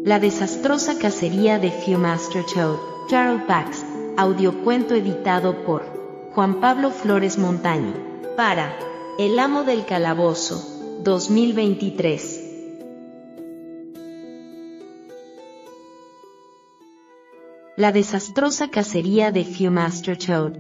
La desastrosa cacería de Viewmaster Toad, Gerald Bax, audiocuento editado por Juan Pablo Flores Montaño, para El Amo del Calabozo, 2023. La desastrosa cacería de Viewmaster Toad.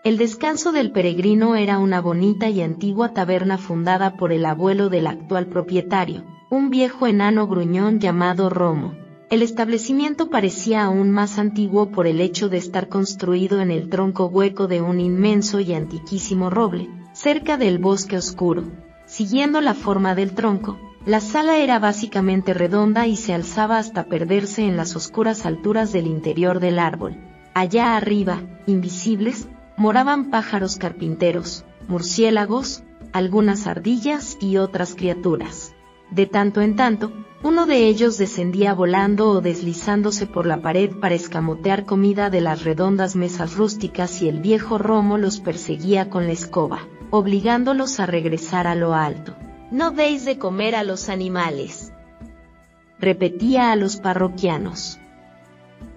El Descanso del Peregrino era una bonita y antigua taberna fundada por el abuelo del actual propietario, un viejo enano gruñón llamado Romo. El establecimiento parecía aún más antiguo por el hecho de estar construido en el tronco hueco de un inmenso y antiquísimo roble, cerca del bosque oscuro. Siguiendo la forma del tronco, la sala era básicamente redonda y se alzaba hasta perderse en las oscuras alturas del interior del árbol. Allá arriba, invisibles, moraban pájaros carpinteros, murciélagos, algunas ardillas y otras criaturas. De tanto en tanto, uno de ellos descendía volando o deslizándose por la pared para escamotear comida de las redondas mesas rústicas y el viejo Romo los perseguía con la escoba, obligándolos a regresar a lo alto. «No deis de comer a los animales», repetía a los parroquianos.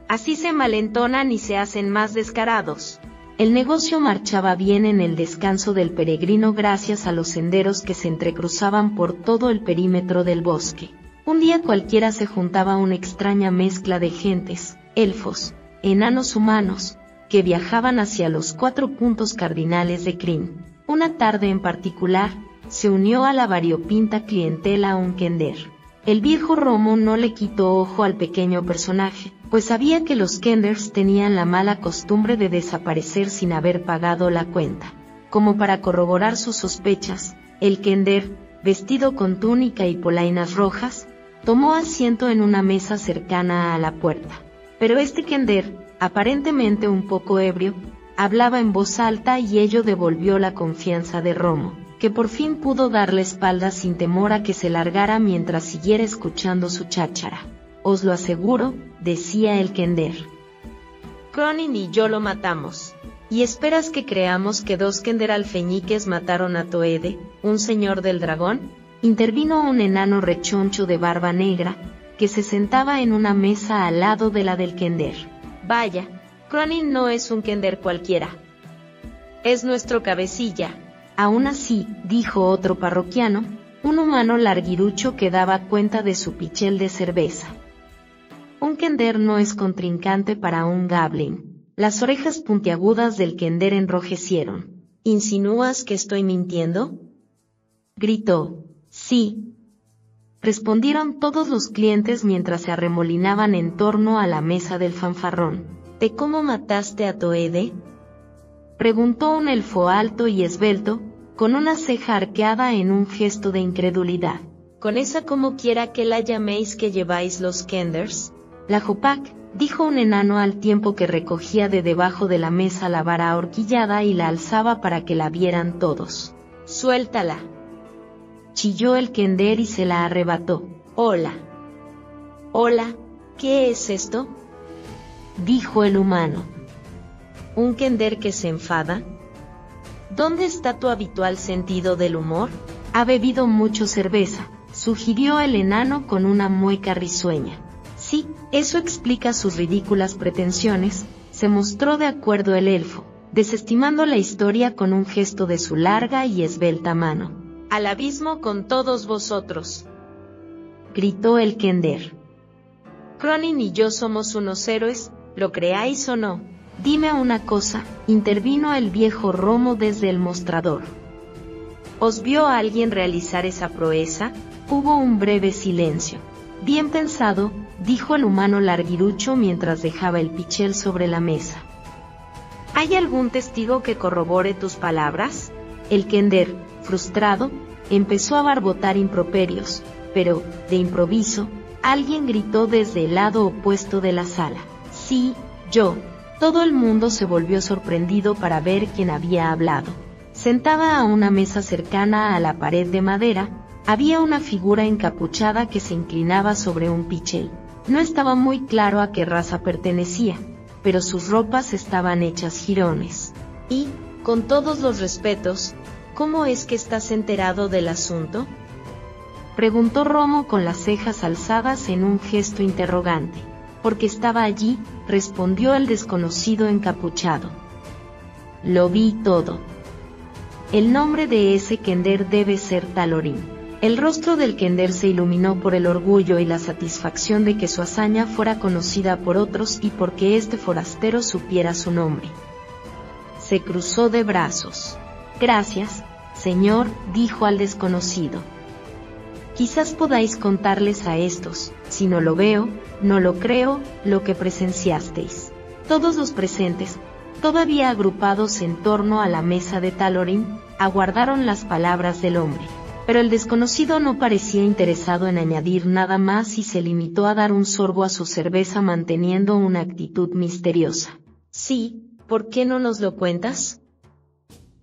«Así se malentonan y se hacen más descarados». El negocio marchaba bien en el Descanso del Peregrino gracias a los senderos que se entrecruzaban por todo el perímetro del bosque. Un día cualquiera se juntaba una extraña mezcla de gentes, elfos, enanos humanos, que viajaban hacia los 4 puntos cardinales de Krynn. Una tarde en particular, se unió a la variopinta clientela un kender. El viejo Romo no le quitó ojo al pequeño personaje, pues sabía que los kenders tenían la mala costumbre de desaparecer sin haber pagado la cuenta. Como para corroborar sus sospechas, el kender, vestido con túnica y polainas rojas, tomó asiento en una mesa cercana a la puerta. Pero este kender, aparentemente un poco ebrio, hablaba en voz alta y ello devolvió la confianza de Romo, que por fin pudo dar la espalda sin temor a que se largara mientras siguiera escuchando su cháchara. «Os lo aseguro», decía el kender. «Cronin y yo lo matamos. ¿Y esperas que creamos que 2 kender alfeñiques mataron a Toede, un señor del dragón?», intervino un enano rechoncho de barba negra, que se sentaba en una mesa al lado de la del kender. «Vaya, Cronin no es un kender cualquiera. Es nuestro cabecilla». «Aún así», dijo otro parroquiano, un humano larguirucho que daba cuenta de su pichel de cerveza. «Un kender no es contrincante para un goblin». Las orejas puntiagudas del kender enrojecieron. «¿Insinúas que estoy mintiendo?», gritó. «Sí», respondieron todos los clientes mientras se arremolinaban en torno a la mesa del fanfarrón. «¿De cómo mataste a Toede?», preguntó un elfo alto y esbelto, con una ceja arqueada en un gesto de incredulidad. «¿Con esa como quiera que la llaméis que lleváis los kenders?». «La Jopak», dijo un enano al tiempo que recogía de debajo de la mesa la vara ahorquillada y la alzaba para que la vieran todos. «Suéltala», chilló el kender y se la arrebató. «Hola». «Hola, ¿qué es esto?», dijo el humano. «¿Un kender que se enfada? ¿Dónde está tu habitual sentido del humor?». «Ha bebido mucho cerveza», sugirió el enano con una mueca risueña. «Sí, eso explica sus ridículas pretensiones», se mostró de acuerdo el elfo, desestimando la historia con un gesto de su larga y esbelta mano. «Al abismo con todos vosotros», gritó el kender. «Cronin y yo somos unos héroes, lo creáis o no». «Dime una cosa», intervino el viejo Romo desde el mostrador. «¿Os vio a alguien realizar esa proeza?». Hubo un breve silencio. «Bien pensado», dijo el humano larguirucho mientras dejaba el pichel sobre la mesa. «¿Hay algún testigo que corrobore tus palabras?». El kender, frustrado, empezó a barbotar improperios, pero, de improviso, alguien gritó desde el lado opuesto de la sala. «Sí, yo». Todo el mundo se volvió sorprendido para ver quién había hablado. Sentada a una mesa cercana a la pared de madera, había una figura encapuchada que se inclinaba sobre un pichel. No estaba muy claro a qué raza pertenecía, pero sus ropas estaban hechas jirones. «Y, con todos los respetos, ¿cómo es que estás enterado del asunto?», Preguntó Romo con las cejas alzadas en un gesto interrogante. Porque estaba allí, respondió el desconocido encapuchado. Lo vi todo. El nombre de ese kender debe ser Talorín. El rostro del kender se iluminó por el orgullo y la satisfacción de que su hazaña fuera conocida por otros y porque este forastero supiera su nombre. Se cruzó de brazos. Gracias, señor, dijo al desconocido. Quizás podáis contarles a estos, si no lo veo, no lo creo, lo que presenciasteis. Todos los presentes, todavía agrupados en torno a la mesa de Talorín, aguardaron las palabras del hombre. Pero el desconocido no parecía interesado en añadir nada más y se limitó a dar un sorbo a su cerveza manteniendo una actitud misteriosa. Sí, ¿por qué no nos lo cuentas?,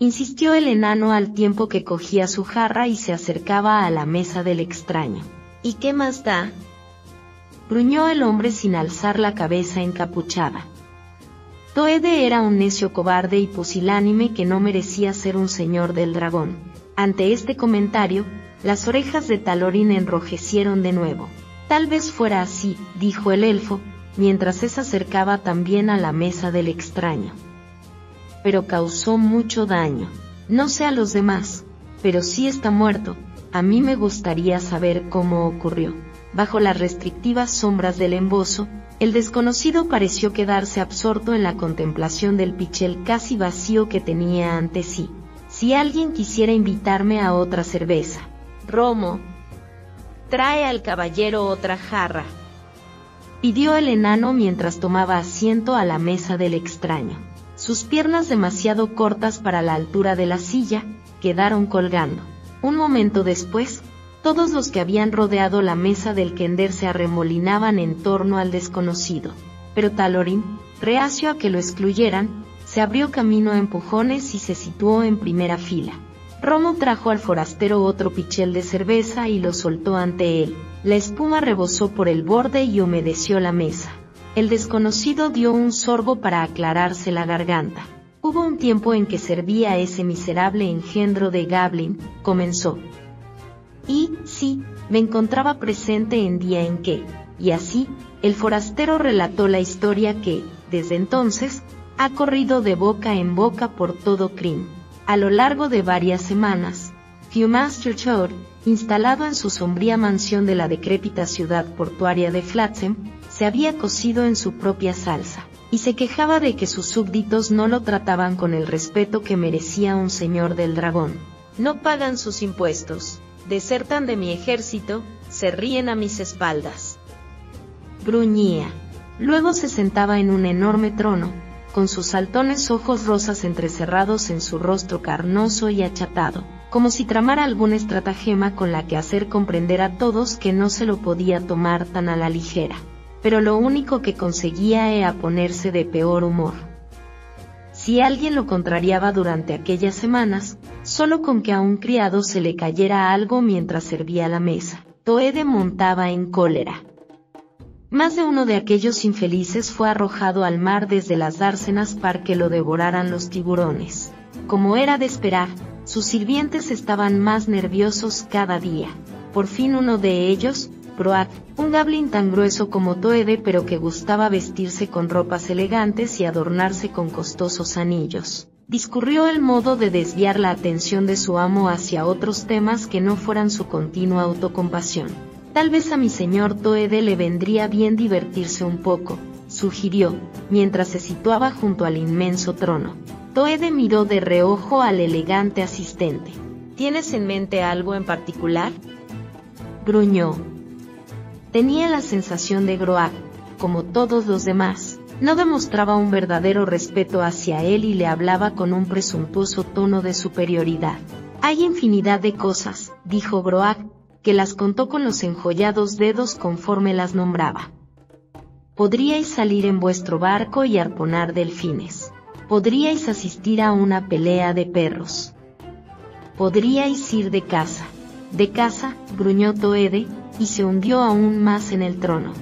insistió el enano al tiempo que cogía su jarra y se acercaba a la mesa del extraño. ¿Y qué más da?, gruñó el hombre sin alzar la cabeza encapuchada. Toede era un necio cobarde y pusilánime que no merecía ser un señor del dragón. Ante este comentario, las orejas de Talorín enrojecieron de nuevo. Tal vez fuera así, dijo el elfo, mientras se acercaba también a la mesa del extraño. Pero causó mucho daño. No sé a los demás, pero si está muerto, a mí me gustaría saber cómo ocurrió. Bajo las restrictivas sombras del embozo, el desconocido pareció quedarse absorto en la contemplación del pichel casi vacío que tenía ante sí. Si alguien quisiera invitarme a otra cerveza. Romo, trae al caballero otra jarra, pidió el enano mientras tomaba asiento a la mesa del extraño. Sus piernas demasiado cortas para la altura de la silla, quedaron colgando. Un momento después, todos los que habían rodeado la mesa del kender se arremolinaban en torno al desconocido. Pero Talorín, reacio a que lo excluyeran, se abrió camino a empujones y se situó en primera fila. Romo trajo al forastero otro pichel de cerveza y lo soltó ante él. La espuma rebosó por el borde y humedeció la mesa. El desconocido dio un sorbo para aclararse la garganta. Hubo un tiempo en que servía a ese miserable engendro de Gablin, comenzó. Y, sí, me encontraba presente en día en que, y así, el forastero relató la historia que, desde entonces, ha corrido de boca en boca por todo Krynn. A lo largo de varias semanas, Viewmaster Choud, instalado en su sombría mansión de la decrépita ciudad portuaria de Flotsam, se había cocido en su propia salsa, y se quejaba de que sus súbditos no lo trataban con el respeto que merecía un señor del dragón. No pagan sus impuestos, desertan de mi ejército, se ríen a mis espaldas, gruñía. Luego se sentaba en un enorme trono, con sus saltones ojos rosas entrecerrados en su rostro carnoso y achatado, como si tramara alguna estratagema con la que hacer comprender a todos que no se lo podía tomar tan a la ligera. Pero lo único que conseguía era ponerse de peor humor. Si alguien lo contrariaba durante aquellas semanas, solo con que a un criado se le cayera algo mientras servía la mesa, Toede montaba en cólera. Más de uno de aquellos infelices fue arrojado al mar desde las dársenas para que lo devoraran los tiburones. Como era de esperar, sus sirvientes estaban más nerviosos cada día. Por fin uno de ellos, Broad, un gablin tan grueso como Toede pero que gustaba vestirse con ropas elegantes y adornarse con costosos anillos, discurrió el modo de desviar la atención de su amo hacia otros temas que no fueran su continua autocompasión. Tal vez a mi señor Toede le vendría bien divertirse un poco, sugirió, mientras se situaba junto al inmenso trono. Toede miró de reojo al elegante asistente. ¿Tienes en mente algo en particular?, gruñó. Tenía la sensación de Groag, como todos los demás, no demostraba un verdadero respeto hacia él y le hablaba con un presuntuoso tono de superioridad. Hay infinidad de cosas, dijo Groag, que las contó con los enjollados dedos conforme las nombraba. Podríais salir en vuestro barco y arponar delfines. Podríais asistir a una pelea de perros. Podríais ir de caza. De caza, gruñó Toede, y se hundió aún más en el trono.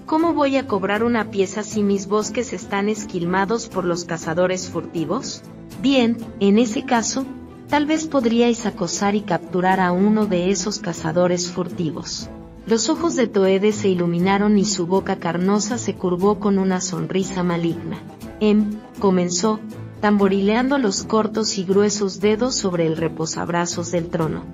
¿Cómo voy a cobrar una pieza si mis bosques están esquilmados por los cazadores furtivos? Bien, en ese caso, Tal vez podríais acosar y capturar a uno de esos cazadores furtivos. Los ojos de Toede se iluminaron y su boca carnosa se curvó con una sonrisa maligna. Comenzó, tamborileando los cortos y gruesos dedos sobre el reposabrazos del trono.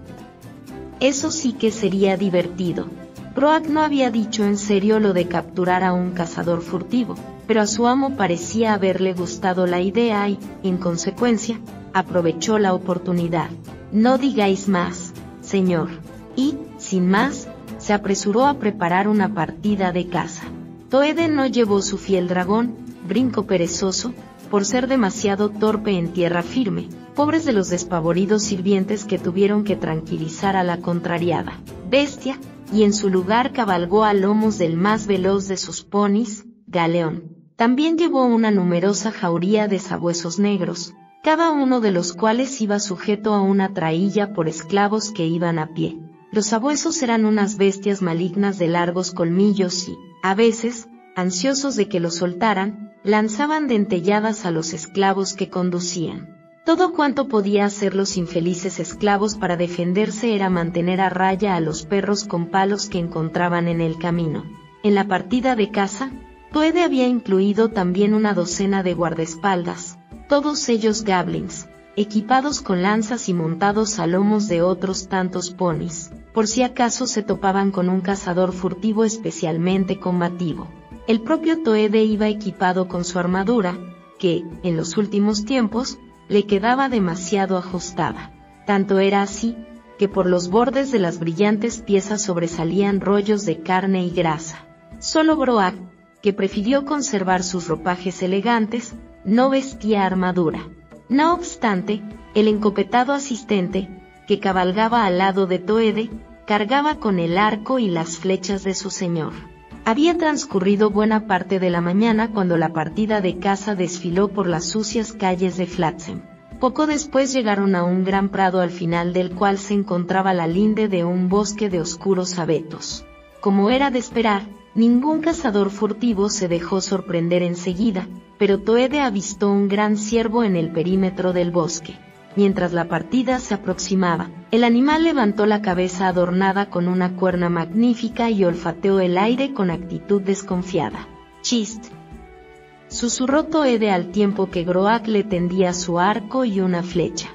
Eso sí que sería divertido. Groak no había dicho en serio lo de capturar a un cazador furtivo, pero a su amo parecía haberle gustado la idea y, en consecuencia, aprovechó la oportunidad. No digáis más, señor. Y, sin más, se apresuró a preparar una partida de caza. Toede no llevó su fiel dragón, Brinco perezoso, por ser demasiado torpe en tierra firme, pobres de los despavoridos sirvientes que tuvieron que tranquilizar a la contrariada bestia, y en su lugar cabalgó a lomos del más veloz de sus ponis, Galeón. También llevó una numerosa jauría de sabuesos negros, cada uno de los cuales iba sujeto a una traílla por esclavos que iban a pie. Los sabuesos eran unas bestias malignas de largos colmillos y, a veces, ansiosos de que los soltaran, lanzaban dentelladas a los esclavos que conducían. Todo cuanto podía hacer los infelices esclavos para defenderse era mantener a raya a los perros con palos que encontraban en el camino. En la partida de caza, Toede había incluido también una docena de guardaespaldas, todos ellos goblins, equipados con lanzas y montados a lomos de otros tantos ponis, por si acaso se topaban con un cazador furtivo especialmente combativo. El propio Toede iba equipado con su armadura, que, en los últimos tiempos, le quedaba demasiado ajustada. Tanto era así, que por los bordes de las brillantes piezas sobresalían rollos de carne y grasa. Solo Groak, que prefirió conservar sus ropajes elegantes, no vestía armadura. No obstante, el encopetado asistente, que cabalgaba al lado de Toede, cargaba con el arco y las flechas de su señor. Había transcurrido buena parte de la mañana cuando la partida de caza desfiló por las sucias calles de Flatsem. Poco después llegaron a un gran prado al final del cual se encontraba la linde de un bosque de oscuros abetos. Como era de esperar, ningún cazador furtivo se dejó sorprender enseguida, pero Toede avistó un gran ciervo en el perímetro del bosque. Mientras la partida se aproximaba, el animal levantó la cabeza adornada con una cuerna magnífica y olfateó el aire con actitud desconfiada. «Chist», susurró Toede al tiempo que Groak le tendía su arco y una flecha.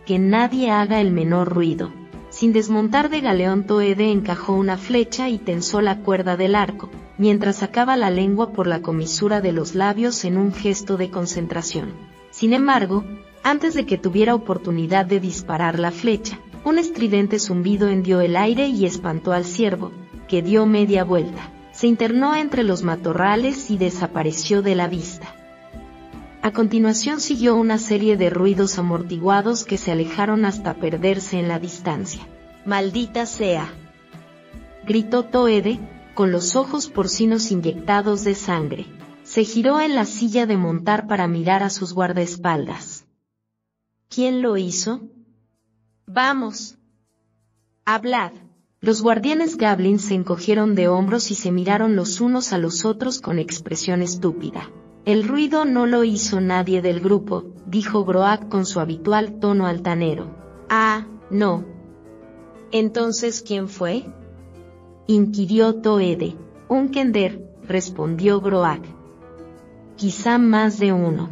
«Que nadie haga el menor ruido». Sin desmontar de Galeón, Toede encajó una flecha y tensó la cuerda del arco, mientras sacaba la lengua por la comisura de los labios en un gesto de concentración. Sin embargo, antes de que tuviera oportunidad de disparar la flecha, un estridente zumbido hendió el aire y espantó al ciervo, que dio media vuelta, se internó entre los matorrales y desapareció de la vista. A continuación siguió una serie de ruidos amortiguados que se alejaron hasta perderse en la distancia. «¡Maldita sea!», gritó Toede, con los ojos porcinos inyectados de sangre. Se giró en la silla de montar para mirar a sus guardaespaldas. «¿Quién lo hizo? Vamos. Hablad». Los guardianes goblins se encogieron de hombros y se miraron los unos a los otros con expresión estúpida. «El ruido no lo hizo nadie del grupo», dijo Groak con su habitual tono altanero. «Ah, no. ¿Entonces quién fue?», inquirió Toede. «Un kender», respondió Groak. «Quizá más de uno».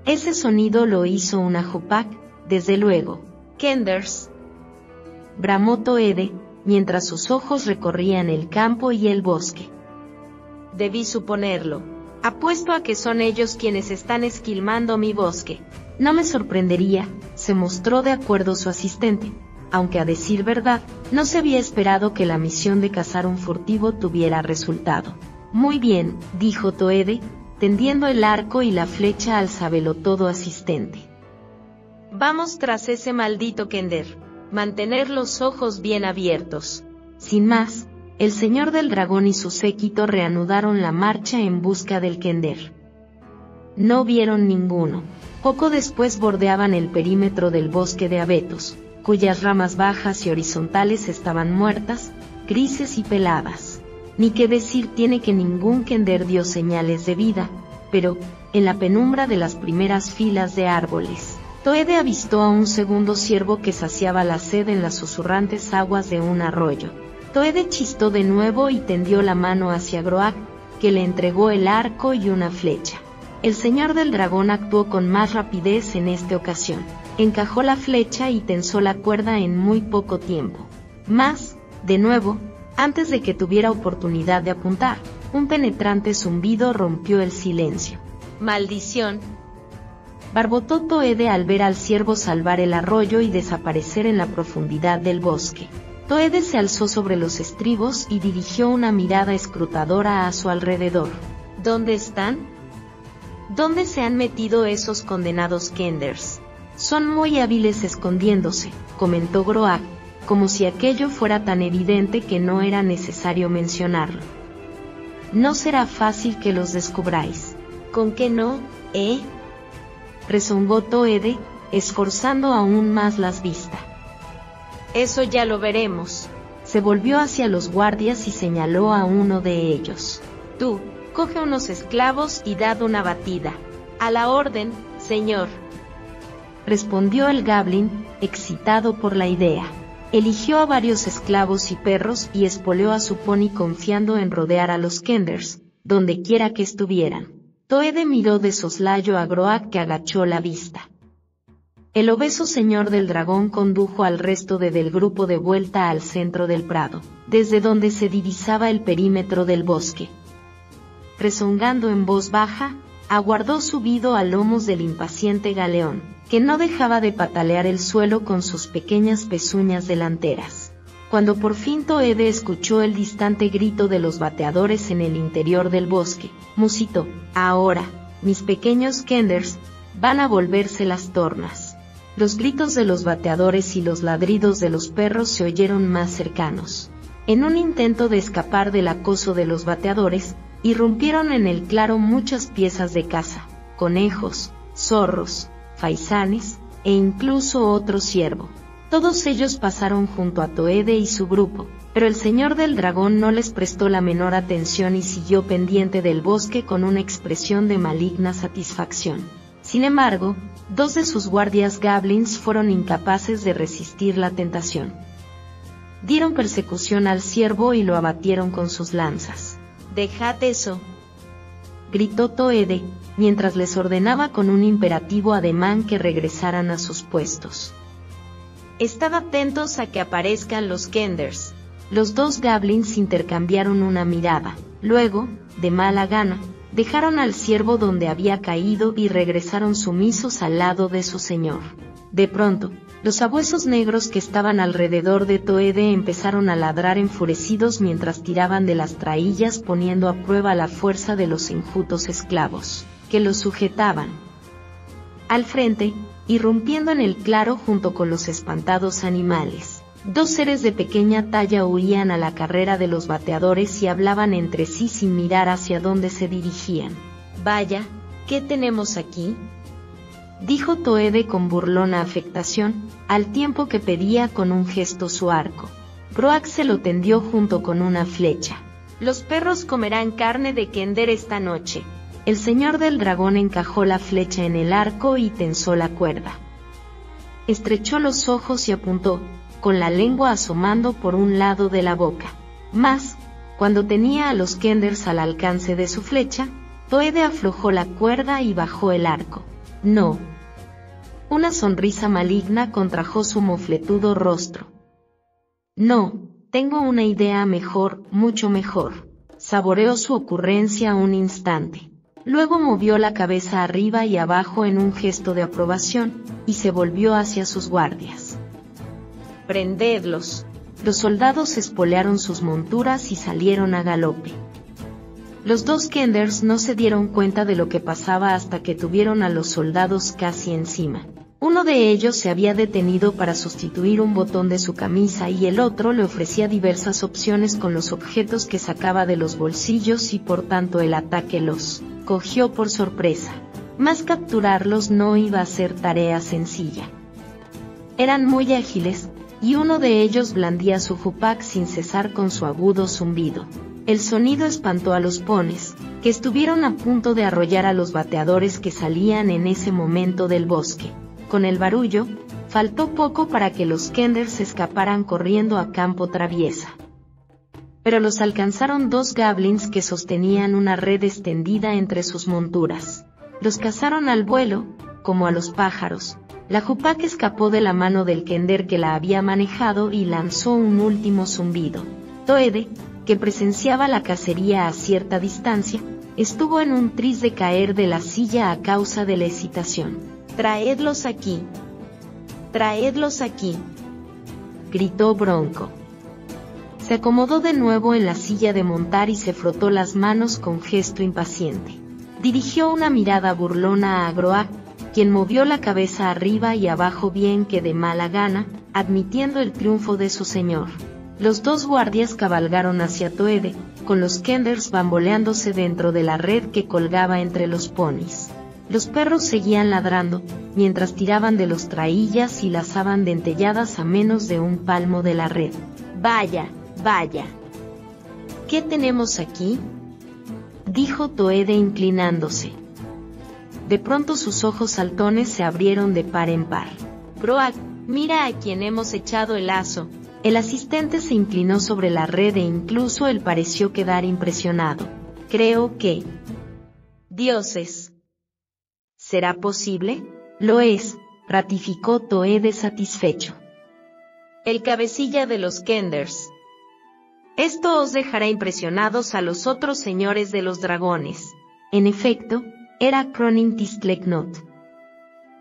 «Ese sonido lo hizo una Hopak, desde luego». «Kenders», bramó Toede, mientras sus ojos recorrían el campo y el bosque. «Debí suponerlo. Apuesto a que son ellos quienes están esquilmando mi bosque». «No me sorprendería», se mostró de acuerdo su asistente, aunque a decir verdad, no se había esperado que la misión de cazar un furtivo tuviera resultado. «Muy bien», dijo Toede, tendiendo el arco y la flecha al sabelotodo asistente. «Vamos tras ese maldito kender. Mantener los ojos bien abiertos». Sin más, el señor del dragón y su séquito reanudaron la marcha en busca del kender. No vieron ninguno. Poco después bordeaban el perímetro del bosque de abetos, cuyas ramas bajas y horizontales estaban muertas, grises y peladas. Ni qué decir tiene que ningún kender dio señales de vida, pero, en la penumbra de las primeras filas de árboles, Toede avistó a un segundo ciervo que saciaba la sed en las susurrantes aguas de un arroyo. Toede chistó de nuevo y tendió la mano hacia Groak, que le entregó el arco y una flecha. El señor del dragón actuó con más rapidez en esta ocasión. Encajó la flecha y tensó la cuerda en muy poco tiempo. Mas, de nuevo, antes de que tuviera oportunidad de apuntar, un penetrante zumbido rompió el silencio. ¡Maldición!, barbotó Toede al ver al ciervo salvar el arroyo y desaparecer en la profundidad del bosque. Toede se alzó sobre los estribos y dirigió una mirada escrutadora a su alrededor. ¿Dónde están? ¿Dónde se han metido esos condenados Kenders? Son muy hábiles escondiéndose, comentó Groak, como si aquello fuera tan evidente que no era necesario mencionarlo. No será fácil que los descubráis. ¿Con qué no, rezongó Toede, esforzando aún más las vistas. Eso ya lo veremos. Se volvió hacia los guardias y señaló a uno de ellos. Tú, coge unos esclavos y dad una batida. A la orden, señor, respondió el Goblin, excitado por la idea. Eligió a varios esclavos y perros y espoleó a su pony confiando en rodear a los Kenders, donde quiera que estuvieran. Toede miró de soslayo a Groak, que agachó la vista. El obeso señor del dragón condujo al resto del grupo de vuelta al centro del prado, desde donde se divisaba el perímetro del bosque. Rezongando en voz baja, aguardó subido a lomos del impaciente galeón, que no dejaba de patalear el suelo con sus pequeñas pezuñas delanteras. Cuando por fin Toede escuchó el distante grito de los bateadores en el interior del bosque, musitó: ahora, mis pequeños Kenders, van a volverse las tornas. Los gritos de los bateadores y los ladridos de los perros se oyeron más cercanos. En un intento de escapar del acoso de los bateadores, irrumpieron en el claro muchas piezas de caza, conejos, zorros, faisanes, e incluso otro ciervo. Todos ellos pasaron junto a Toede y su grupo, pero el señor del dragón no les prestó la menor atención y siguió pendiente del bosque con una expresión de maligna satisfacción. Sin embargo, dos de sus guardias goblins fueron incapaces de resistir la tentación. Dieron persecución al ciervo y lo abatieron con sus lanzas. «Dejad eso», gritó Toede, mientras les ordenaba con un imperativo ademán que regresaran a sus puestos. «Estad atentos a que aparezcan los Kenders». Los dos goblins intercambiaron una mirada, luego, de mala gana, dejaron al ciervo donde había caído y regresaron sumisos al lado de su señor. De pronto, los sabuesos negros que estaban alrededor de Toede empezaron a ladrar enfurecidos mientras tiraban de las traillas, poniendo a prueba la fuerza de los enjutos esclavos, que los sujetaban. Al frente, irrumpiendo en el claro junto con los espantados animales, dos seres de pequeña talla huían a la carrera de los bateadores y hablaban entre sí sin mirar hacia dónde se dirigían. «Vaya, ¿qué tenemos aquí?», dijo Toede con burlona afectación, al tiempo que pedía con un gesto su arco. Groak se lo tendió junto con una flecha. «Los perros comerán carne de Kender esta noche». El señor del dragón encajó la flecha en el arco y tensó la cuerda. Estrechó los ojos y apuntó, con la lengua asomando por un lado de la boca. Mas, cuando tenía a los Kenders al alcance de su flecha, Toede aflojó la cuerda y bajó el arco. «No». Una sonrisa maligna contrajo su mofletudo rostro. «No, tengo una idea mejor, mucho mejor». Saboreó su ocurrencia un instante. Luego movió la cabeza arriba y abajo en un gesto de aprobación, y se volvió hacia sus guardias. «Prendedlos». Los soldados espolearon sus monturas y salieron a galope. Los dos Kenders no se dieron cuenta de lo que pasaba hasta que tuvieron a los soldados casi encima. Uno de ellos se había detenido para sustituir un botón de su camisa y el otro le ofrecía diversas opciones con los objetos que sacaba de los bolsillos y por tanto el ataque los cogió por sorpresa. Mas capturarlos no iba a ser tarea sencilla. Eran muy ágiles, y uno de ellos blandía su jupak sin cesar con su agudo zumbido. El sonido espantó a los pones, que estuvieron a punto de arrollar a los bateadores que salían en ese momento del bosque. con el barullo, faltó poco para que los Kenders escaparan corriendo a campo traviesa. Pero los alcanzaron dos goblins que sostenían una red extendida entre sus monturas. Los cazaron al vuelo, como a los pájaros. La Jupak escapó de la mano del Kender que la había manejado y lanzó un último zumbido. Toede, que presenciaba la cacería a cierta distancia, estuvo en un tris de caer de la silla a causa de la excitación. «¡Traedlos aquí! ¡Traedlos aquí!», gritó Bronco. Se acomodó de nuevo en la silla de montar y se frotó las manos con gesto impaciente. Dirigió una mirada burlona a Groak, quien movió la cabeza arriba y abajo bien que de mala gana, admitiendo el triunfo de su señor. Los dos guardias cabalgaron hacia Toede, con los Kenders bamboleándose dentro de la red que colgaba entre los ponis. Los perros seguían ladrando, mientras tiraban de los traillas y lazaban dentelladas a menos de un palmo de la red. «Vaya, vaya. ¿Qué tenemos aquí?», dijo Toede inclinándose. De pronto sus ojos saltones se abrieron de par en par. «Groak, mira a quien hemos echado el lazo». El asistente se inclinó sobre la red e incluso él pareció quedar impresionado. «Creo que... dioses. ¿Será posible?». «Lo es», ratificó Toede satisfecho. «El cabecilla de los Kenders. Esto os dejará impresionados a los otros señores de los dragones». En efecto, era Cronin Tistleknot.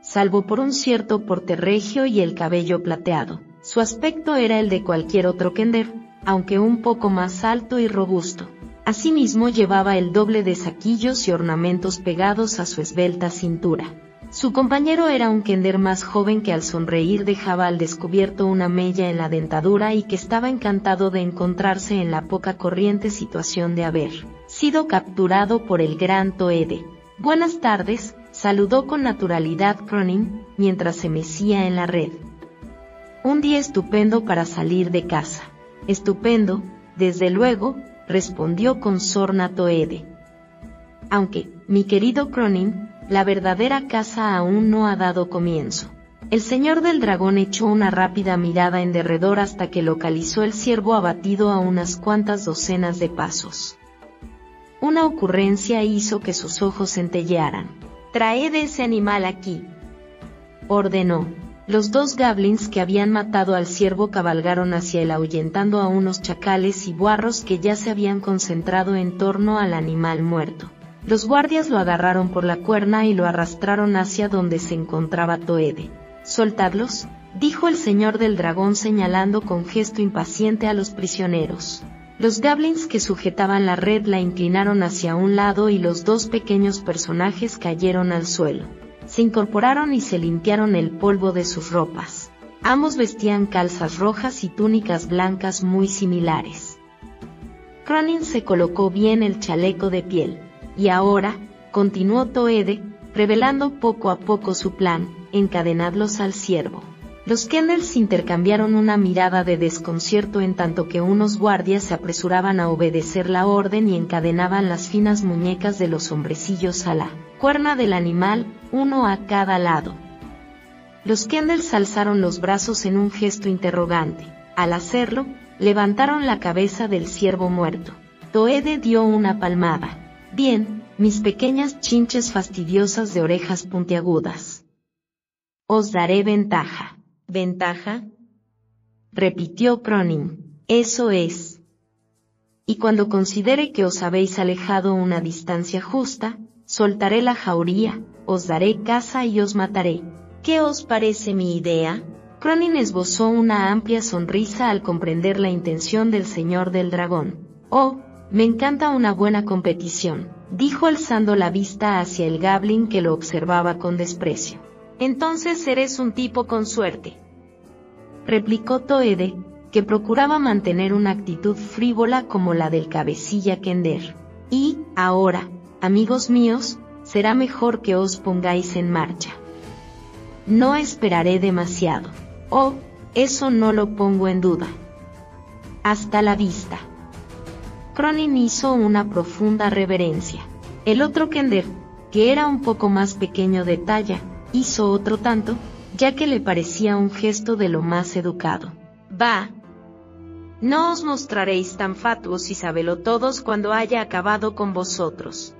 Salvo por un cierto porte regio y el cabello plateado, su aspecto era el de cualquier otro Kender, aunque un poco más alto y robusto. Asimismo llevaba el doble de saquillos y ornamentos pegados a su esbelta cintura. Su compañero era un Kender más joven que al sonreír dejaba al descubierto una mella en la dentadura y que estaba encantado de encontrarse en la poca corriente situación de haber sido capturado por el gran Toede. «Buenas tardes», saludó con naturalidad Cronin, mientras se mecía en la red. «Un día estupendo para salir de casa». «Estupendo, desde luego», respondió con sorna Toede. «Aunque, mi querido Cronin, la verdadera caza aún no ha dado comienzo». El señor del dragón echó una rápida mirada en derredor hasta que localizó el ciervo abatido a unas cuantas docenas de pasos. Una ocurrencia hizo que sus ojos centellearan. «Traed ese animal aquí», ordenó. Los dos goblins que habían matado al ciervo cabalgaron hacia él ahuyentando a unos chacales y buarros que ya se habían concentrado en torno al animal muerto. Los guardias lo agarraron por la cuerna y lo arrastraron hacia donde se encontraba Toede. «Soltadlos», dijo el señor del dragón señalando con gesto impaciente a los prisioneros. Los goblins que sujetaban la red la inclinaron hacia un lado y los dos pequeños personajes cayeron al suelo. Se incorporaron y se limpiaron el polvo de sus ropas. Ambos vestían calzas rojas y túnicas blancas muy similares. Cronin se colocó bien el chaleco de piel. «Y ahora», continuó Toede, revelando poco a poco su plan, «encadenadlos al ciervo». Los Kenders intercambiaron una mirada de desconcierto en tanto que unos guardias se apresuraban a obedecer la orden y encadenaban las finas muñecas de los hombrecillos a la cuerna del animal, uno a cada lado. Los Kenders alzaron los brazos en un gesto interrogante. Al hacerlo, levantaron la cabeza del ciervo muerto. Toede dio una palmada. «Bien, mis pequeñas chinches fastidiosas de orejas puntiagudas. Os daré ventaja». «¿Ventaja?», repitió Cronin. «Eso es. Y cuando considere que os habéis alejado una distancia justa, soltaré la jauría, os daré caza y os mataré». «¿Qué os parece mi idea?». Cronin esbozó una amplia sonrisa al comprender la intención del señor del dragón. «Oh, me encanta una buena competición», dijo alzando la vista hacia el goblin que lo observaba con desprecio. «Entonces eres un tipo con suerte», replicó Toede, que procuraba mantener una actitud frívola como la del cabecilla Kender. «Y, ahora, amigos míos, será mejor que os pongáis en marcha. No esperaré demasiado». «Oh, eso no lo pongo en duda». «Hasta la vista». Cronin hizo una profunda reverencia. El otro Kender, que era un poco más pequeño de talla, Hizo otro tanto, ya que le parecía un gesto de lo más educado. Va. No os mostraréis tan fatuos y sabelotodos cuando haya acabado con vosotros.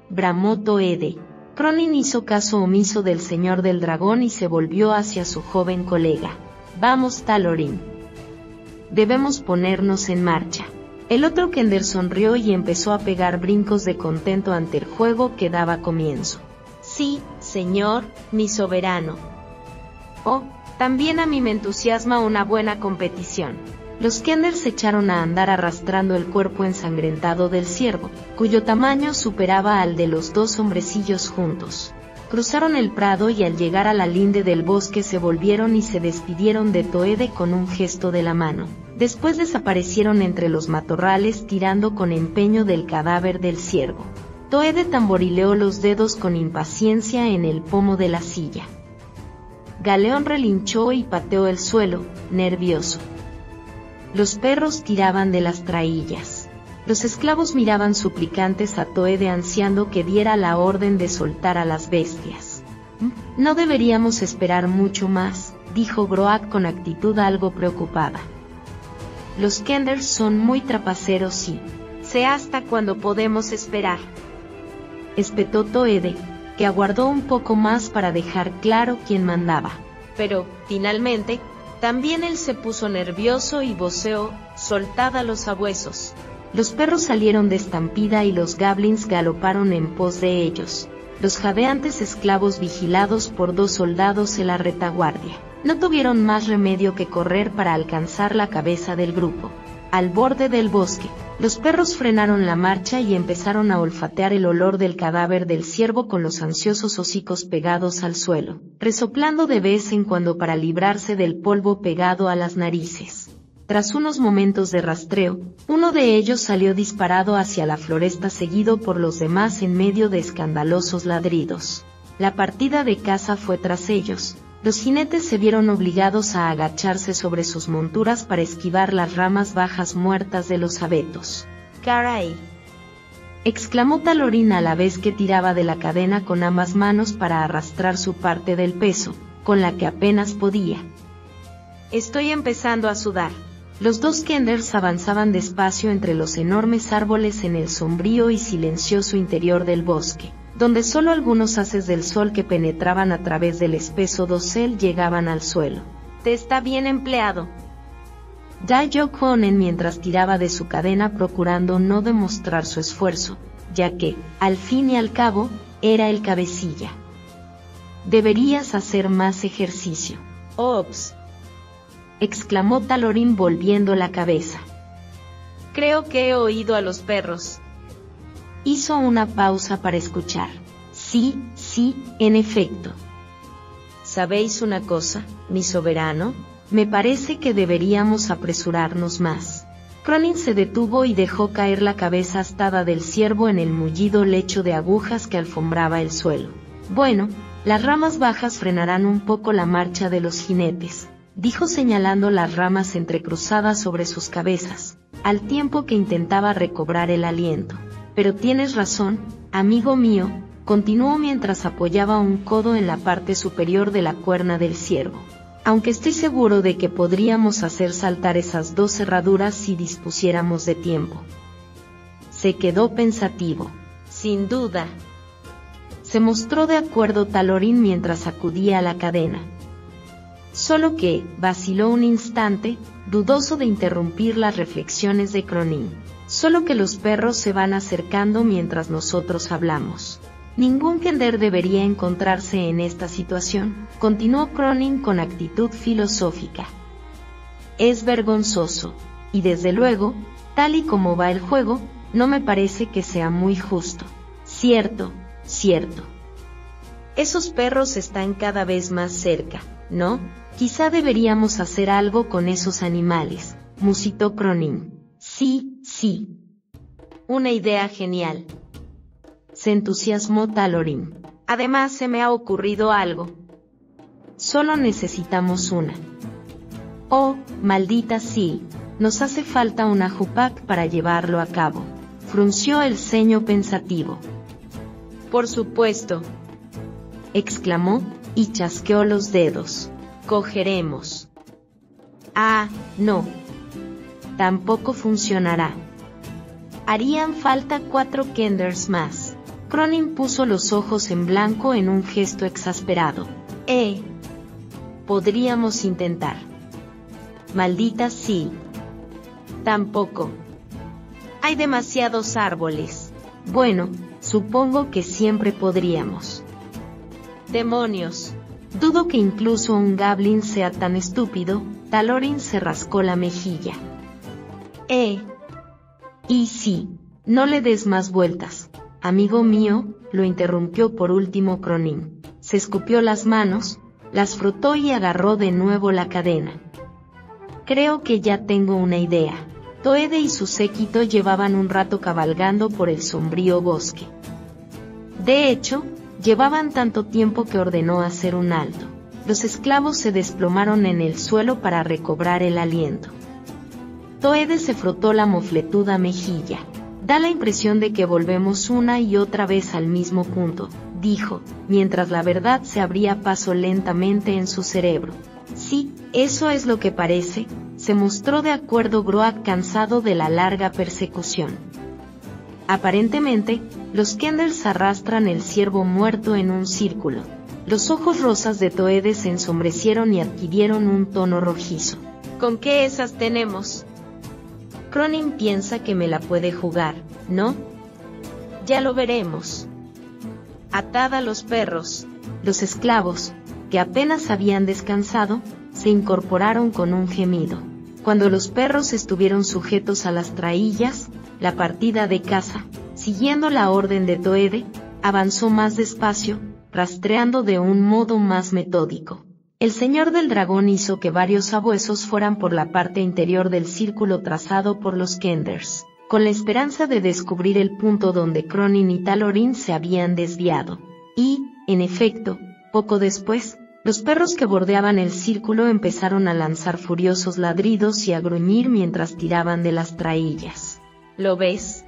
Bramó Toede. Cronin hizo caso omiso del señor del dragón y se volvió hacia su joven colega. Vamos, Talorin. Debemos ponernos en marcha. El otro Kender sonrió y empezó a pegar brincos de contento ante el juego que daba comienzo. Sí, señor, mi soberano. Oh, también a mí me entusiasma una buena competición. Los Kender se echaron a andar arrastrando el cuerpo ensangrentado del ciervo, cuyo tamaño superaba al de los dos hombrecillos juntos. Cruzaron el prado y al llegar a la linde del bosque se volvieron y se despidieron de Toede con un gesto de la mano. Después desaparecieron entre los matorrales tirando con empeño del cadáver del ciervo. Toede tamborileó los dedos con impaciencia en el pomo de la silla. Galeón relinchó y pateó el suelo, nervioso. Los perros tiraban de las traillas. Los esclavos miraban suplicantes a Toede ansiando que diera la orden de soltar a las bestias. No deberíamos esperar mucho más, dijo Groak con actitud algo preocupada. Los Kenders son muy trapaceros y... sé hasta cuándo podemos esperar. Espetó Toede, que aguardó un poco más para dejar claro quién mandaba. Pero, finalmente, también él se puso nervioso y voceó, soltad a los sabuesos. Los perros salieron de estampida y los goblins galoparon en pos de ellos. Los jadeantes esclavos vigilados por 2 soldados en la retaguardia. No tuvieron más remedio que correr para alcanzar la cabeza del grupo. Al borde del bosque, los perros frenaron la marcha y empezaron a olfatear el olor del cadáver del ciervo con los ansiosos hocicos pegados al suelo, resoplando de vez en cuando para librarse del polvo pegado a las narices. Tras unos momentos de rastreo, uno de ellos salió disparado hacia la floresta seguido por los demás en medio de escandalosos ladridos. La partida de caza fue tras ellos. Los jinetes se vieron obligados a agacharse sobre sus monturas para esquivar las ramas bajas muertas de los abetos. ¡Caray!, exclamó Talorin a la vez que tiraba de la cadena con ambas manos para arrastrar su parte del peso, con la que apenas podía. Estoy empezando a sudar. Los 2 Kenders avanzaban despacio entre los enormes árboles en el sombrío y silencioso interior del bosque, donde solo algunos haces del sol que penetraban a través del espeso dosel llegaban al suelo. Te está bien empleado. Daiyo Konen mientras tiraba de su cadena procurando no demostrar su esfuerzo, ya que, al fin y al cabo, era el cabecilla. Deberías hacer más ejercicio. Ops, exclamó Talorin volviendo la cabeza. Creo que he oído a los perros. Hizo una pausa para escuchar. Sí, en efecto. ¿Sabéis una cosa, mi soberano? Me parece que deberíamos apresurarnos más. Cronin se detuvo y dejó caer la cabeza astada del ciervo en el mullido lecho de agujas que alfombraba el suelo. Bueno, las ramas bajas frenarán un poco la marcha de los jinetes, dijo señalando las ramas entrecruzadas sobre sus cabezas, al tiempo que intentaba recobrar el aliento. Pero tienes razón, amigo mío, continuó mientras apoyaba un codo en la parte superior de la cuerna del ciervo. Aunque estoy seguro de que podríamos hacer saltar esas 2 cerraduras si dispusiéramos de tiempo. Se quedó pensativo. Sin duda. Se mostró de acuerdo Talorin mientras sacudía la cadena. Solo que, vaciló un instante, dudoso de interrumpir las reflexiones de Cronin. Solo que los perros se van acercando mientras nosotros hablamos. Ningún Kender debería encontrarse en esta situación, continuó Cronin con actitud filosófica. Es vergonzoso, y desde luego, tal y como va el juego, no me parece que sea muy justo. Cierto. Esos perros están cada vez más cerca, ¿no? Quizá deberíamos hacer algo con esos animales, musitó Cronin. Sí. Una idea genial. Se entusiasmó Talorin. Además se me ha ocurrido algo. Solo necesitamos una. Oh, maldita sí, nos hace falta una Jupak para llevarlo a cabo. Frunció el ceño pensativo. Por supuesto. exclamó, y chasqueó los dedos. Cogeremos. Ah, no. Tampoco funcionará. Harían falta 4 Kenders más. Cronin puso los ojos en blanco en un gesto exasperado. Podríamos intentar. Maldita sí. Tampoco. Hay demasiados árboles. Bueno, supongo que siempre podríamos. Demonios. Dudo que incluso un Goblin sea tan estúpido. Talorin se rascó la mejilla. Y sí, no le des más vueltas. Amigo mío, lo interrumpió por último Cronin. Se escupió las manos, las frotó y agarró de nuevo la cadena. Creo que ya tengo una idea. Toede y su séquito llevaban un rato cabalgando por el sombrío bosque. De hecho, llevaban tanto tiempo que ordenó hacer un alto. Los esclavos se desplomaron en el suelo para recobrar el aliento. Toede se frotó la mofletuda mejilla. Da la impresión de que volvemos una y otra vez al mismo punto, dijo, mientras la verdad se abría paso lentamente en su cerebro. Sí, eso es lo que parece, se mostró de acuerdo Groak, cansado de la larga persecución. Aparentemente, los Kenders arrastran el ciervo muerto en un círculo. Los ojos rosas de Toede se ensombrecieron y adquirieron un tono rojizo. ¿Con qué esas tenemos? Cronin piensa que me la puede jugar, ¿no? Ya lo veremos. Atad a los perros. Los esclavos, que apenas habían descansado, se incorporaron con un gemido. Cuando los perros estuvieron sujetos a las traillas, la partida de caza, siguiendo la orden de Toede, avanzó más despacio, rastreando de un modo más metódico. El señor del dragón hizo que varios sabuesos fueran por la parte interior del círculo trazado por los Kenders, con la esperanza de descubrir el punto donde Cronin y Talorin se habían desviado. Y, en efecto, poco después, los perros que bordeaban el círculo empezaron a lanzar furiosos ladridos y a gruñir mientras tiraban de las traillas. ¿Lo ves?,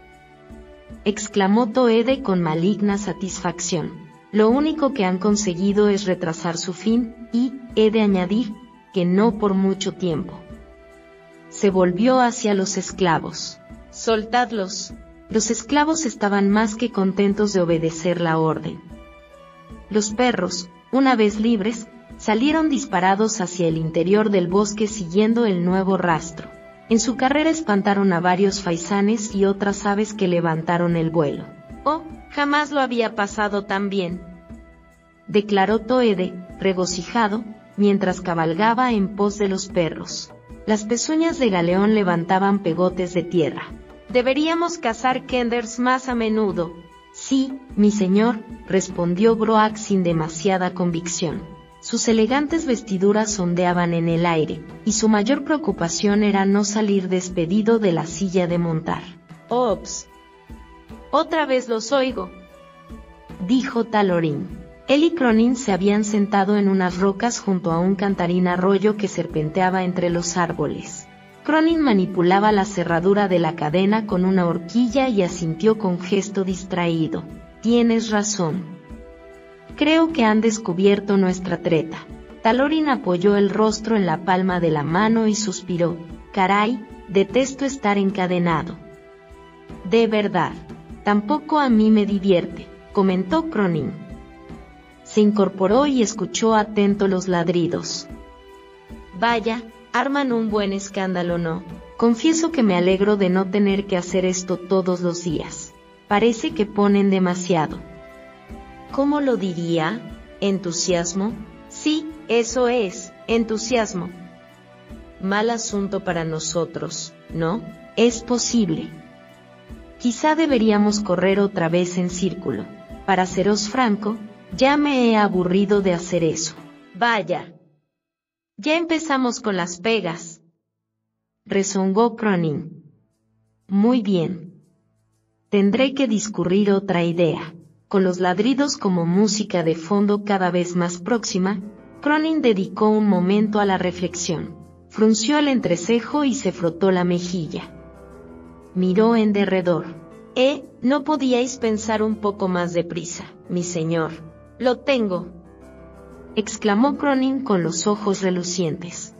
exclamó Toede con maligna satisfacción. Lo único que han conseguido es retrasar su fin, y, he de añadir, que no por mucho tiempo. Se volvió hacia los esclavos. Soltadlos. Los esclavos estaban más que contentos de obedecer la orden. Los perros, una vez libres, salieron disparados hacia el interior del bosque siguiendo el nuevo rastro. En su carrera espantaron a varios faisanes y otras aves que levantaron el vuelo. Oh, jamás lo había pasado tan bien, declaró Toede, regocijado, mientras cabalgaba en pos de los perros. Las pezuñas de Galeón levantaban pegotes de tierra. Deberíamos cazar Kenders más a menudo. Sí, mi señor, respondió Groak sin demasiada convicción. Sus elegantes vestiduras ondeaban en el aire, y su mayor preocupación era no salir despedido de la silla de montar. Ops. Otra vez los oigo, dijo Talorin. Él y Cronin se habían sentado en unas rocas junto a un cantarín arroyo que serpenteaba entre los árboles. Cronin manipulaba la cerradura de la cadena con una horquilla y asintió con gesto distraído. Tienes razón. Creo que han descubierto nuestra treta. Talorin apoyó el rostro en la palma de la mano y suspiró. Caray, detesto estar encadenado. De verdad. Tampoco a mí me divierte, comentó Cronin. Se incorporó y escuchó atento los ladridos. Vaya, arman un buen escándalo, ¿no? Confieso que me alegro de no tener que hacer esto todos los días. Parece que ponen demasiado. ¿Cómo lo diría? ¿Entusiasmo? Sí, eso es, entusiasmo. Mal asunto para nosotros, ¿no? Es posible. Quizá deberíamos correr otra vez en círculo. Para seros franco, ya me he aburrido de hacer eso. Vaya. Ya empezamos con las pegas, rezongó Cronin. Muy bien. Tendré que discurrir otra idea. Con los ladridos como música de fondo cada vez más próxima, Cronin dedicó un momento a la reflexión. Frunció el entrecejo y se frotó la mejilla. Miró en derredor. ¿No podíais pensar un poco más deprisa, mi señor? Lo tengo, exclamó Cronin con los ojos relucientes.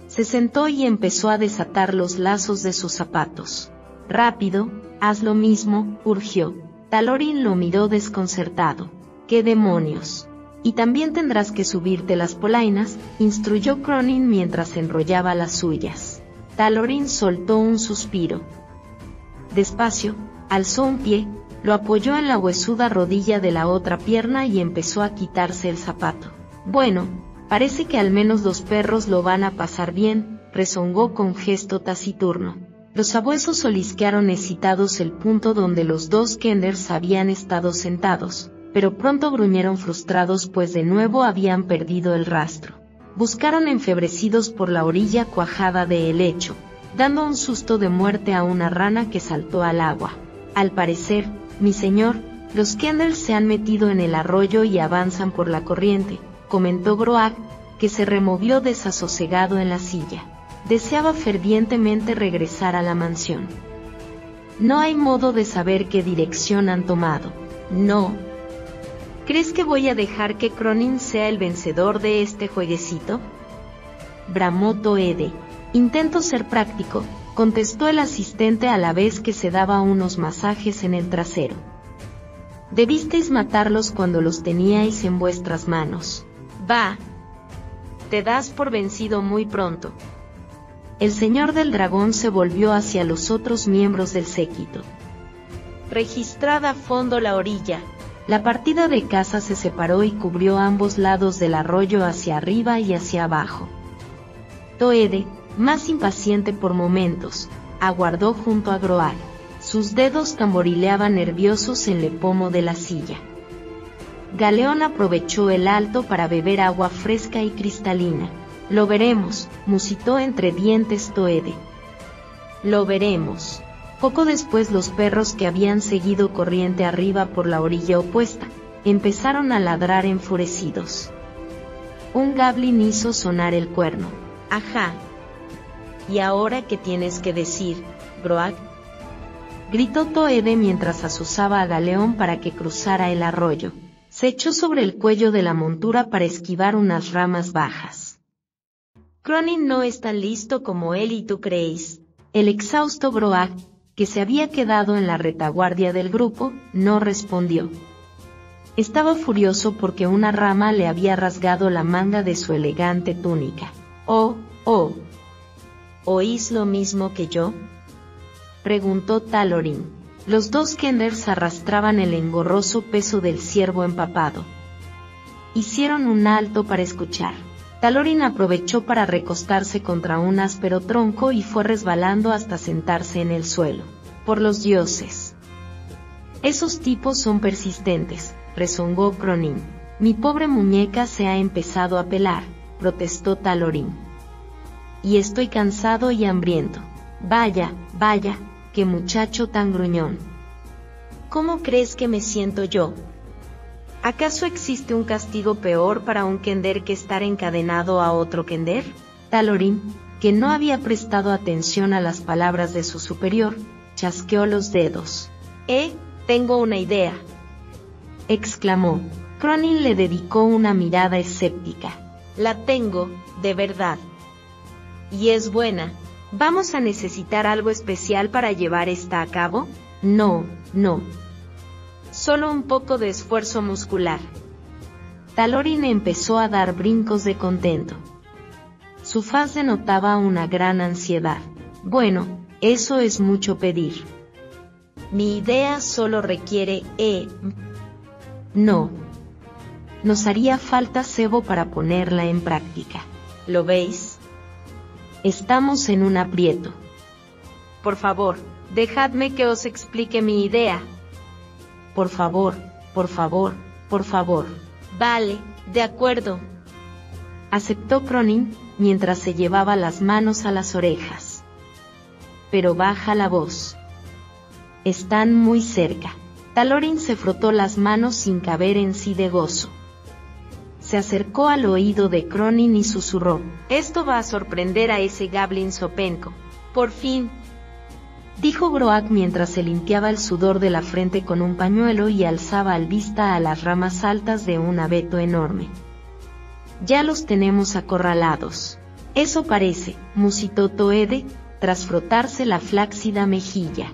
Se sentó y empezó a desatar los lazos de sus zapatos. Rápido, haz lo mismo, urgió. Talorin lo miró desconcertado. ¿Qué demonios? Y también tendrás que subirte las polainas, instruyó Cronin mientras enrollaba las suyas. Talorin soltó un suspiro. Despacio, alzó un pie, lo apoyó en la huesuda rodilla de la otra pierna y empezó a quitarse el zapato. Bueno, parece que al menos los perros lo van a pasar bien, rezongó con gesto taciturno. Los sabuesos olisquearon excitados el punto donde los dos Kenders habían estado sentados, pero pronto gruñeron frustrados pues de nuevo habían perdido el rastro. Buscaron enfebrecidos por la orilla cuajada de helecho, dando un susto de muerte a una rana que saltó al agua. Al parecer, mi señor, los Kenders se han metido en el arroyo y avanzan por la corriente, comentó Groag, que se removió desasosegado en la silla. Deseaba fervientemente regresar a la mansión. No hay modo de saber qué dirección han tomado. No. ¿Crees que voy a dejar que Cronin sea el vencedor de este jueguecito? Bramó Toede. Intento ser práctico, contestó el asistente a la vez que se daba unos masajes en el trasero. Debisteis matarlos cuando los teníais en vuestras manos. Va. Te das por vencido muy pronto. El señor del dragón se volvió hacia los otros miembros del séquito. Registrad a fondo la orilla. La partida de caza se separó y cubrió ambos lados del arroyo hacia arriba y hacia abajo. Toede, más impaciente por momentos, aguardó junto a Groag. Sus dedos tamborileaban nerviosos en el pomo de la silla. Galeón aprovechó el alto para beber agua fresca y cristalina. Lo veremos, musitó entre dientes Toede. Lo veremos. Poco después los perros que habían seguido corriente arriba por la orilla opuesta, empezaron a ladrar enfurecidos. Un Gablin hizo sonar el cuerno. Ajá. ¿Y ahora qué tienes que decir, Groag? Gritó Toede mientras azuzaba a Galeón para que cruzara el arroyo. Se echó sobre el cuello de la montura para esquivar unas ramas bajas. Cronin no es tan listo como él y tú creéis. El exhausto Groag, que se había quedado en la retaguardia del grupo, no respondió. Estaba furioso porque una rama le había rasgado la manga de su elegante túnica. Oh, ¿oís lo mismo que yo? Preguntó Talorin. Los dos Kenders arrastraban el engorroso peso del ciervo empapado. Hicieron un alto para escuchar. Talorin aprovechó para recostarse contra un áspero tronco y fue resbalando hasta sentarse en el suelo. Por los dioses. Esos tipos son persistentes, rezongó Cronin. Mi pobre muñeca se ha empezado a pelar, protestó Talorin. Y estoy cansado y hambriento. Vaya, qué muchacho tan gruñón. ¿Cómo crees que me siento yo? ¿Acaso existe un castigo peor para un Kender que estar encadenado a otro Kender? Talorin, que no había prestado atención a las palabras de su superior, chasqueó los dedos. Tengo una idea, exclamó. Cronin le dedicó una mirada escéptica. La tengo, de verdad. Y es buena. ¿Vamos a necesitar algo especial para llevar esta a cabo? No. Solo un poco de esfuerzo muscular. Talorin empezó a dar brincos de contento. Su faz denotaba una gran ansiedad. Bueno, eso es mucho pedir. Mi idea solo requiere, No. Nos haría falta cebo para ponerla en práctica. ¿Lo veis? Estamos en un aprieto. Por favor, dejadme que os explique mi idea. Por favor. Vale, de acuerdo. Aceptó Cronin, mientras se llevaba las manos a las orejas. Pero baja la voz. Están muy cerca. Talorin se frotó las manos sin caber en sí de gozo. Se acercó al oído de Cronin y susurró. Esto va a sorprender a ese Gablin Sopenco. Por fin. dijo Groak mientras se limpiaba el sudor de la frente con un pañuelo y alzaba al vista a las ramas altas de un abeto enorme. Ya los tenemos acorralados. Eso parece, musitó Toede, tras frotarse la flácida mejilla.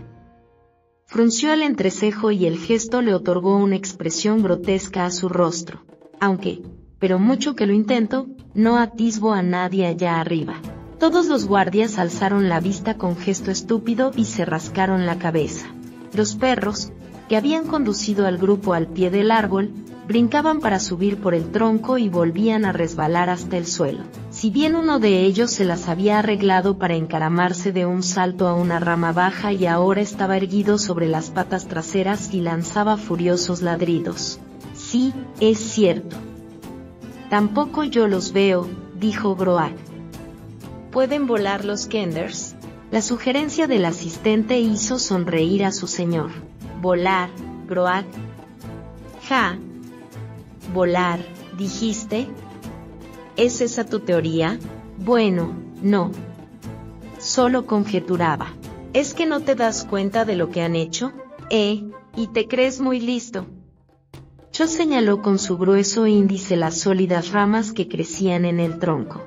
Frunció el entrecejo y el gesto le otorgó una expresión grotesca a su rostro. Aunque, pero mucho que lo intento, no atisbo a nadie allá arriba. Todos los guardias alzaron la vista con gesto estúpido y se rascaron la cabeza. Los perros, que habían conducido al grupo al pie del árbol, brincaban para subir por el tronco y volvían a resbalar hasta el suelo. Si bien uno de ellos se las había arreglado para encaramarse de un salto a una rama baja y ahora estaba erguido sobre las patas traseras y lanzaba furiosos ladridos. Sí, es cierto. Tampoco yo los veo, dijo Groak. ¿Pueden volar los Kenders? La sugerencia del asistente hizo sonreír a su señor. ¿Volar, Groak? Ja. ¿Volar, dijiste? ¿Es esa tu teoría? Bueno, no. Solo conjeturaba. ¿Es que no te das cuenta de lo que han hecho? Y te crees muy listo. Cho señaló con su grueso índice las sólidas ramas que crecían en el tronco.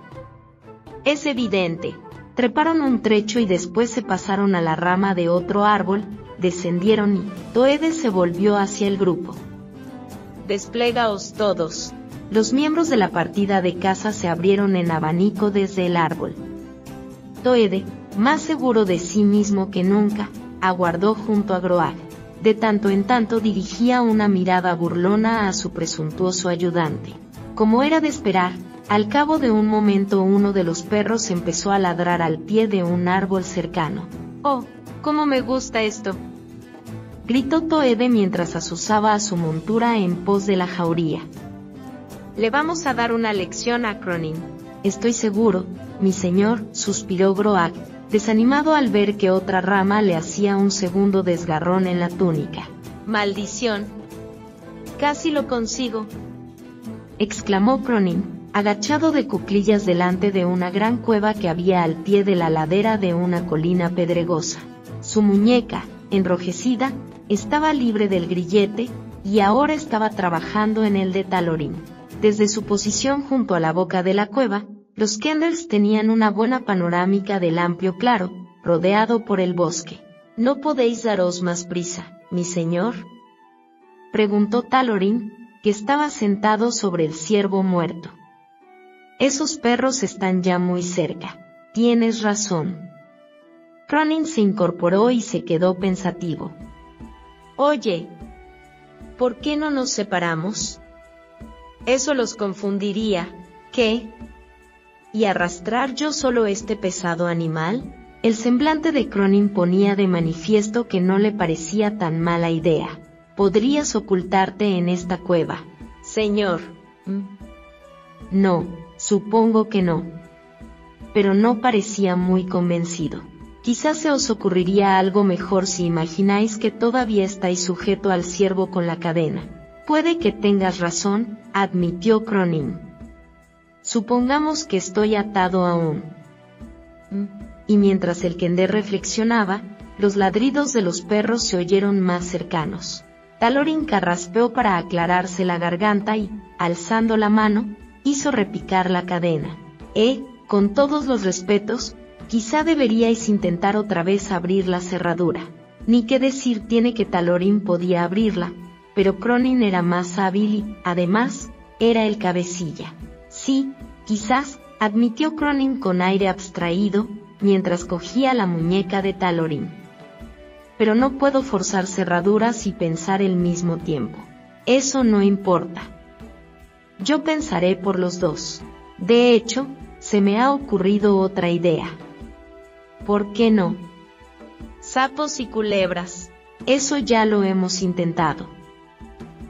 Es evidente. Treparon un trecho y después se pasaron a la rama de otro árbol, descendieron y Toede se volvió hacia el grupo. Desplégaos todos. Los miembros de la partida de caza se abrieron en abanico desde el árbol. Toede, más seguro de sí mismo que nunca, aguardó junto a Groak. De tanto en tanto dirigía una mirada burlona a su presuntuoso ayudante. Como era de esperar, al cabo de un momento uno de los perros empezó a ladrar al pie de un árbol cercano. ¡Oh, cómo me gusta esto!, gritó Toede mientras azuzaba a su montura en pos de la jauría. Le vamos a dar una lección a Cronin. Estoy seguro, mi señor, suspiró Groak, desanimado al ver que otra rama le hacía un segundo desgarrón en la túnica. ¡Maldición! Casi lo consigo, exclamó Cronin, agachado de cuclillas delante de una gran cueva que había al pie de la ladera de una colina pedregosa. Su muñeca, enrojecida, estaba libre del grillete, y ahora estaba trabajando en el de Talorin. Desde su posición junto a la boca de la cueva, los Kenders tenían una buena panorámica del amplio claro, rodeado por el bosque. ¿No podéis daros más prisa, mi señor?, preguntó Talorin, que estaba sentado sobre el ciervo muerto. Esos perros están ya muy cerca. Tienes razón. Cronin se incorporó y se quedó pensativo. Oye, ¿por qué no nos separamos? Eso los confundiría. ¿Qué? ¿Y arrastrar yo solo este pesado animal? El semblante de Cronin ponía de manifiesto que no le parecía tan mala idea. Podrías ocultarte en esta cueva. Señor. No, supongo que no. Pero no parecía muy convencido. Quizás se os ocurriría algo mejor si imagináis que todavía estáis sujeto al ciervo con la cadena. Puede que tengas razón, admitió Cronin. Supongamos que estoy atado aún. Y mientras el Kender reflexionaba, los ladridos de los perros se oyeron más cercanos. Talorin carraspeó para aclararse la garganta y, alzando la mano, hizo repicar la cadena. Con todos los respetos, quizá deberíais intentar otra vez abrir la cerradura. Ni qué decir tiene que Talorin podía abrirla, pero Cronin era más hábil y, además, era el cabecilla. Sí, quizás, admitió Cronin con aire abstraído, mientras cogía la muñeca de Talorin. Pero no puedo forzar cerraduras y pensar al mismo tiempo. Eso no importa. Yo pensaré por los dos. De hecho, se me ha ocurrido otra idea. ¿Por qué no? Sapos y culebras. Eso ya lo hemos intentado.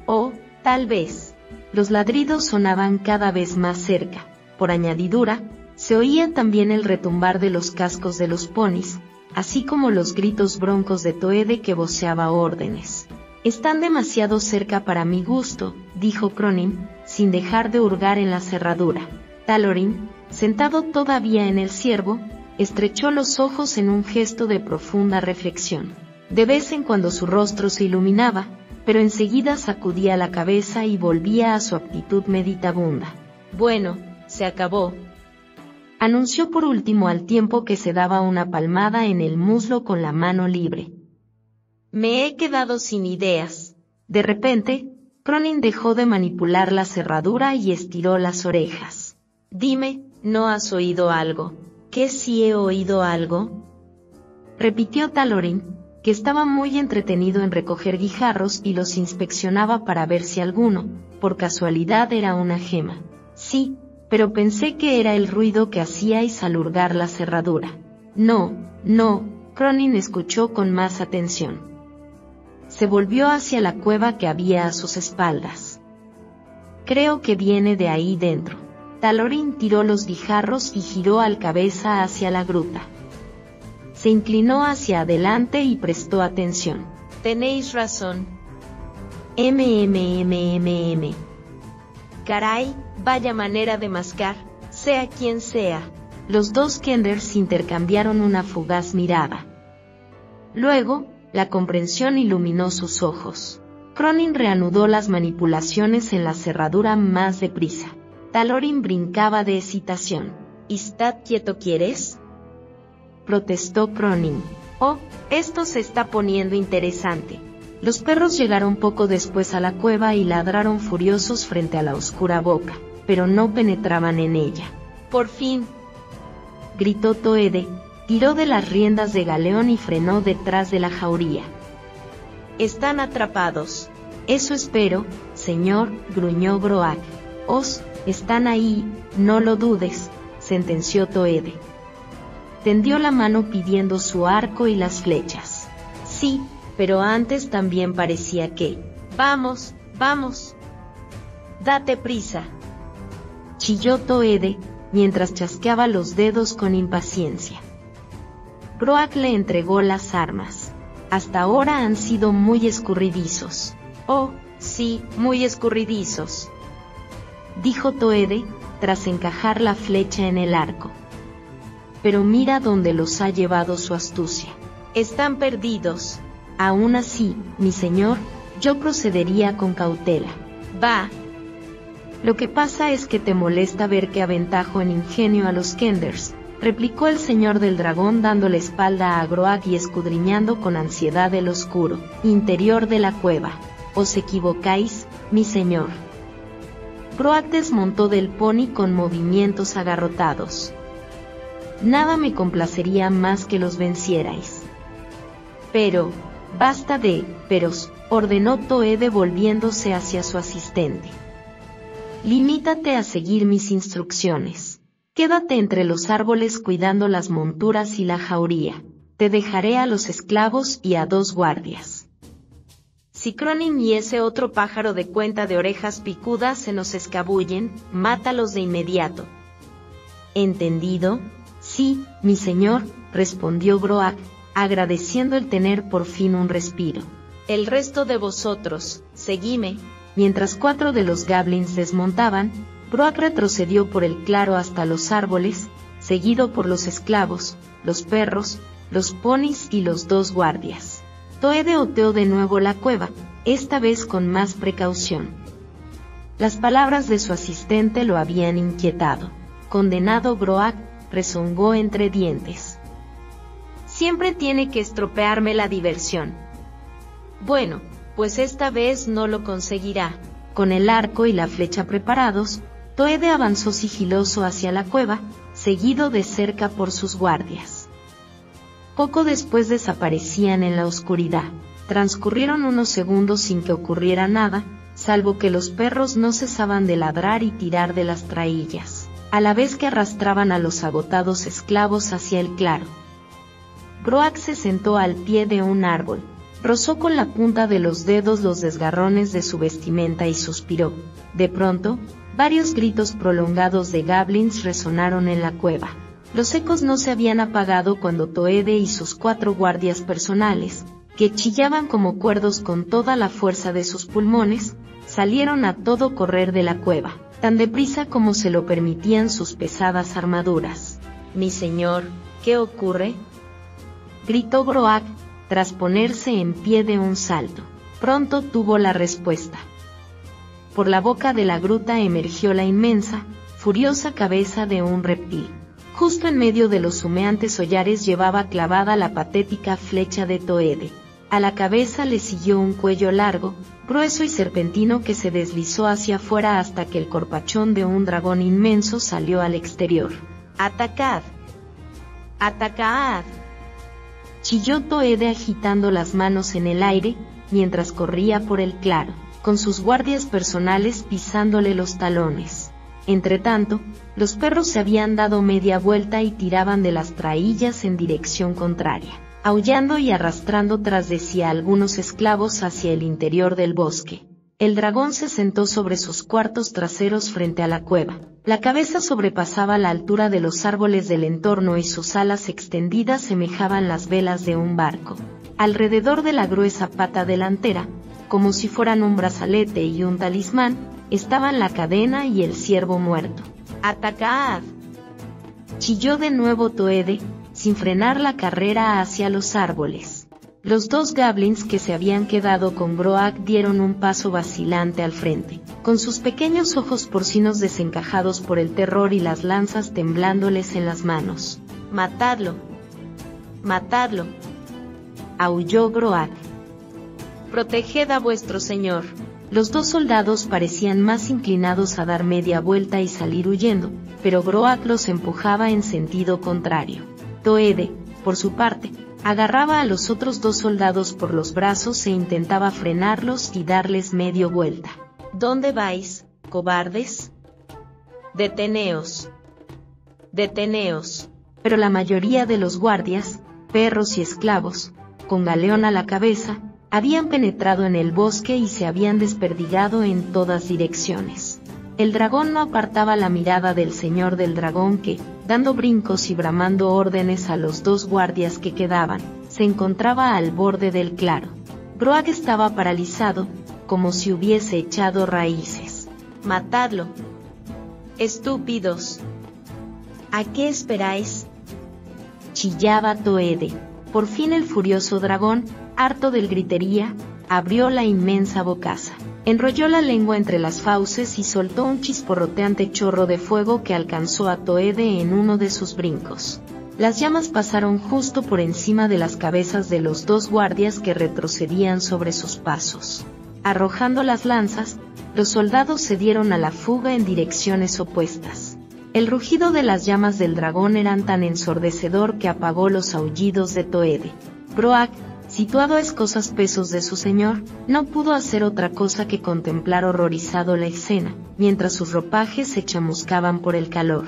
O, tal vez. Los ladridos sonaban cada vez más cerca. Por añadidura, se oía también el retumbar de los cascos de los ponis, así como los gritos broncos de Toede que voceaba órdenes. Están demasiado cerca para mi gusto, dijo Cronin, sin dejar de hurgar en la cerradura. Talorin, sentado todavía en el ciervo, estrechó los ojos en un gesto de profunda reflexión. De vez en cuando su rostro se iluminaba, pero enseguida sacudía la cabeza y volvía a su actitud meditabunda. Bueno, se acabó, anunció por último al tiempo que se daba una palmada en el muslo con la mano libre. Me he quedado sin ideas. De repente, Cronin dejó de manipular la cerradura y estiró las orejas. Dime, ¿no has oído algo? ¿Qué si he oído algo? Repitió Talorin, que estaba muy entretenido en recoger guijarros y los inspeccionaba para ver si alguno, por casualidad, era una gema. Sí, pero pensé que era el ruido que hacíais al hurgar la cerradura. No, Cronin escuchó con más atención. Se volvió hacia la cueva que había a sus espaldas. Creo que viene de ahí dentro. Talorin tiró los guijarros y giró al cabeza hacia la gruta. Se inclinó hacia adelante y prestó atención. Tenéis razón. Caray, vaya manera de mascar, sea quien sea. Los dos Kenders intercambiaron una fugaz mirada. Luego, la comprensión iluminó sus ojos. Cronin reanudó las manipulaciones en la cerradura más deprisa. Talorin brincaba de excitación. «Estad quieto, ¿quieres?», protestó Cronin. «Oh, esto se está poniendo interesante». Los perros llegaron poco después a la cueva y ladraron furiosos frente a la oscura boca, pero no penetraban en ella. «Por fin», gritó Toede, tiró de las riendas de Galeón y frenó detrás de la jauría. «Están atrapados». «Eso espero, señor», gruñó Groak. «Están ahí, no lo dudes», sentenció Toede. Tendió la mano pidiendo su arco y las flechas. «Sí, pero antes también parecía que... Vamos, vamos. Date prisa», chilló Toede, mientras chasqueaba los dedos con impaciencia. Groak le entregó las armas. «Hasta ahora han sido muy escurridizos». «Oh, sí, muy escurridizos», dijo Toede, tras encajar la flecha en el arco. «Pero mira dónde los ha llevado su astucia». «Están perdidos». «Aún así, mi señor, yo procedería con cautela». «Va». «Lo que pasa es que te molesta ver que aventajo en ingenio a los Kenders», replicó el señor del dragón dando la espalda a Groak y escudriñando con ansiedad el oscuro interior de la cueva. «Os equivocáis, mi señor». Groak desmontó del pony con movimientos agarrotados. «Nada me complacería más que los vencierais». «Pero, basta de peros», ordenó Toede volviéndose hacia su asistente. «Limítate a seguir mis instrucciones. Quédate entre los árboles cuidando las monturas y la jauría. Te dejaré a los esclavos y a 2 guardias. Si Cronin y ese otro pájaro de cuenta de orejas picudas se nos escabullen, mátalos de inmediato». «¿Entendido?». «Sí, mi señor», respondió Groak, agradeciendo el tener por fin un respiro. «El resto de vosotros, seguime». Mientras 4 de los goblins desmontaban, Groak retrocedió por el claro hasta los árboles, seguido por los esclavos, los perros, los ponis y los 2 guardias. Toede oteó de nuevo la cueva, esta vez con más precaución. Las palabras de su asistente lo habían inquietado. «Condenado Groak», rezongó entre dientes. «Siempre tiene que estropearme la diversión». «Bueno, pues esta vez no lo conseguirá». Con el arco y la flecha preparados, Toede avanzó sigiloso hacia la cueva, seguido de cerca por sus guardias. Poco después desaparecían en la oscuridad. Transcurrieron unos segundos sin que ocurriera nada, salvo que los perros no cesaban de ladrar y tirar de las traillas, a la vez que arrastraban a los agotados esclavos hacia el claro. Groak se sentó al pie de un árbol, rozó con la punta de los dedos los desgarrones de su vestimenta y suspiró. De pronto, varios gritos prolongados de goblins resonaron en la cueva. Los ecos no se habían apagado cuando Toede y sus 4 guardias personales, que chillaban como cuerdos con toda la fuerza de sus pulmones, salieron a todo correr de la cueva, tan deprisa como se lo permitían sus pesadas armaduras. «Mi señor», ¿Qué ocurre?, gritó Groak, tras ponerse en pie de un salto. Pronto tuvo la respuesta. Por la boca de la gruta emergió la inmensa, furiosa cabeza de un reptil. Justo en medio de los humeantes hollares llevaba clavada la patética flecha de Toede. A la cabeza le siguió un cuello largo, grueso y serpentino que se deslizó hacia afuera hasta que el corpachón de un dragón inmenso salió al exterior. ¡Atacad! ¡Atacad!, chilló Toede agitando las manos en el aire, mientras corría por el claro, con sus guardias personales pisándole los talones. Entretanto, los perros se habían dado media vuelta y tiraban de las traillas en dirección contraria, aullando y arrastrando tras de sí a algunos esclavos hacia el interior del bosque. El dragón se sentó sobre sus cuartos traseros frente a la cueva. La cabeza sobrepasaba la altura de los árboles del entorno y sus alas extendidas semejaban las velas de un barco. Alrededor de la gruesa pata delantera, como si fueran un brazalete y un talismán, estaban la cadena y el ciervo muerto. ¡Atacad!, chilló de nuevo Toede, sin frenar la carrera hacia los árboles. Los dos goblins que se habían quedado con Groak dieron un paso vacilante al frente, con sus pequeños ojos porcinos desencajados por el terror y las lanzas temblándoles en las manos. ¡Matadlo! ¡Matadlo!, aulló Groak. ¡Proteged a vuestro señor! Los dos soldados parecían más inclinados a dar media vuelta y salir huyendo, pero Groak los empujaba en sentido contrario. Toede, por su parte, agarraba a los otros dos soldados por los brazos e intentaba frenarlos y darles medio vuelta. ¿Dónde vais, cobardes? ¡Deteneos! ¡Deteneos! Pero la mayoría de los guardias, perros y esclavos, con Galeón a la cabeza, habían penetrado en el bosque y se habían desperdigado en todas direcciones. El dragón no apartaba la mirada del señor del dragón que, dando brincos y bramando órdenes a los dos guardias que quedaban, se encontraba al borde del claro. Groak estaba paralizado, como si hubiese echado raíces. ¡Matadlo! ¡Estúpidos! ¿A qué esperáis?, chillaba Toede. Por fin el furioso dragón, harto del gritería, abrió la inmensa bocaza. Enrolló la lengua entre las fauces y soltó un chisporroteante chorro de fuego que alcanzó a Toede en uno de sus brincos. Las llamas pasaron justo por encima de las cabezas de los dos guardias que retrocedían sobre sus pasos. Arrojando las lanzas, los soldados se dieron a la fuga en direcciones opuestas. El rugido de las llamas del dragón era tan ensordecedor que apagó los aullidos de Toede. Groak, situado a escasos pasos de su señor, no pudo hacer otra cosa que contemplar horrorizado la escena, mientras sus ropajes se chamuscaban por el calor.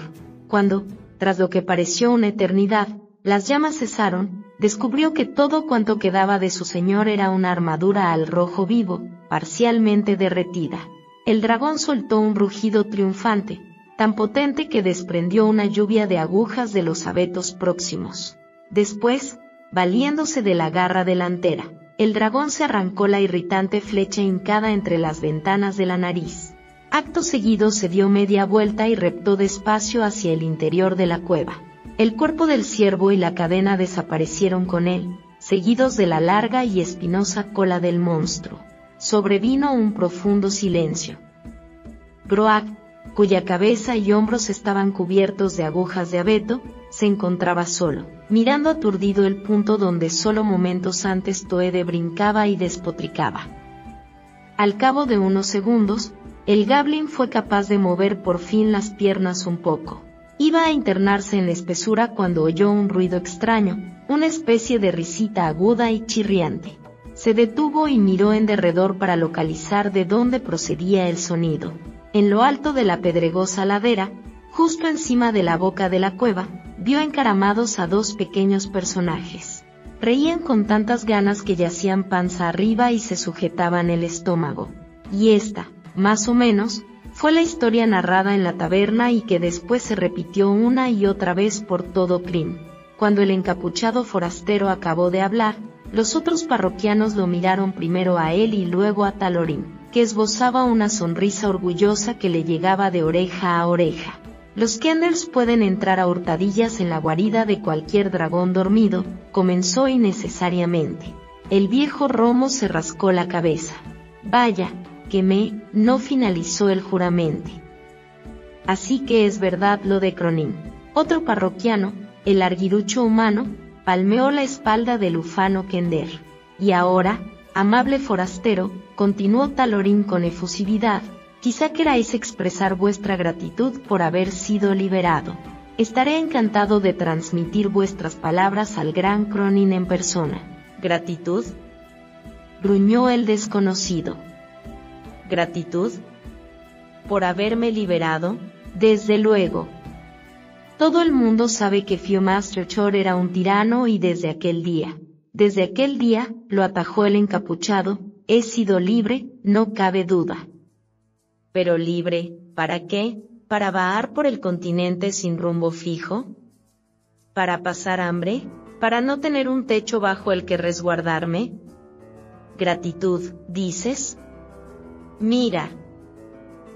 Cuando, tras lo que pareció una eternidad, las llamas cesaron, descubrió que todo cuanto quedaba de su señor era una armadura al rojo vivo, parcialmente derretida. El dragón soltó un rugido triunfante, tan potente que desprendió una lluvia de agujas de los abetos próximos. Después, valiéndose de la garra delantera, el dragón se arrancó la irritante flecha hincada entre las ventanas de la nariz. Acto seguido se dio media vuelta y reptó despacio hacia el interior de la cueva. El cuerpo del ciervo y la cadena desaparecieron con él, seguidos de la larga y espinosa cola del monstruo. Sobrevino un profundo silencio. Groak, cuya cabeza y hombros estaban cubiertos de agujas de abeto, se encontraba solo, mirando aturdido el punto donde solo momentos antes Toede brincaba y despotricaba. Al cabo de unos segundos, el goblin fue capaz de mover por fin las piernas un poco. Iba a internarse en la espesura cuando oyó un ruido extraño, una especie de risita aguda y chirriante. Se detuvo y miró en derredor para localizar de dónde procedía el sonido. En lo alto de la pedregosa ladera, justo encima de la boca de la cueva, vio encaramados a dos pequeños personajes. Reían con tantas ganas que yacían panza arriba y se sujetaban el estómago. Y esta, más o menos, fue la historia narrada en la taberna y que después se repitió una y otra vez por todo Krynn. Cuando el encapuchado forastero acabó de hablar, los otros parroquianos lo miraron primero a él y luego a Talorín, que esbozaba una sonrisa orgullosa que le llegaba de oreja a oreja. Los Kenders pueden entrar a hurtadillas en la guarida de cualquier dragón dormido, comenzó innecesariamente. El viejo Romo se rascó la cabeza. Vaya, que no finalizó el juramento. Así que es verdad lo de Cronin. Otro parroquiano, el arguirucho humano, palmeó la espalda del ufano Kender. Y ahora, amable forastero, continuó Talorín con efusividad, quizá queráis expresar vuestra gratitud por haber sido liberado. Estaré encantado de transmitir vuestras palabras al gran Cronin en persona. ¿Gratitud? Gruñó el desconocido. ¿Gratitud? ¿Por haberme liberado? Desde luego. Todo el mundo sabe que Viewmaster Chodd era un tirano y desde aquel día, lo atajó el encapuchado, he sido libre, no cabe duda. ¿Pero libre, para qué? ¿Para vagar por el continente sin rumbo fijo? ¿Para pasar hambre? ¿Para no tener un techo bajo el que resguardarme? ¿Gratitud, dices? Mira.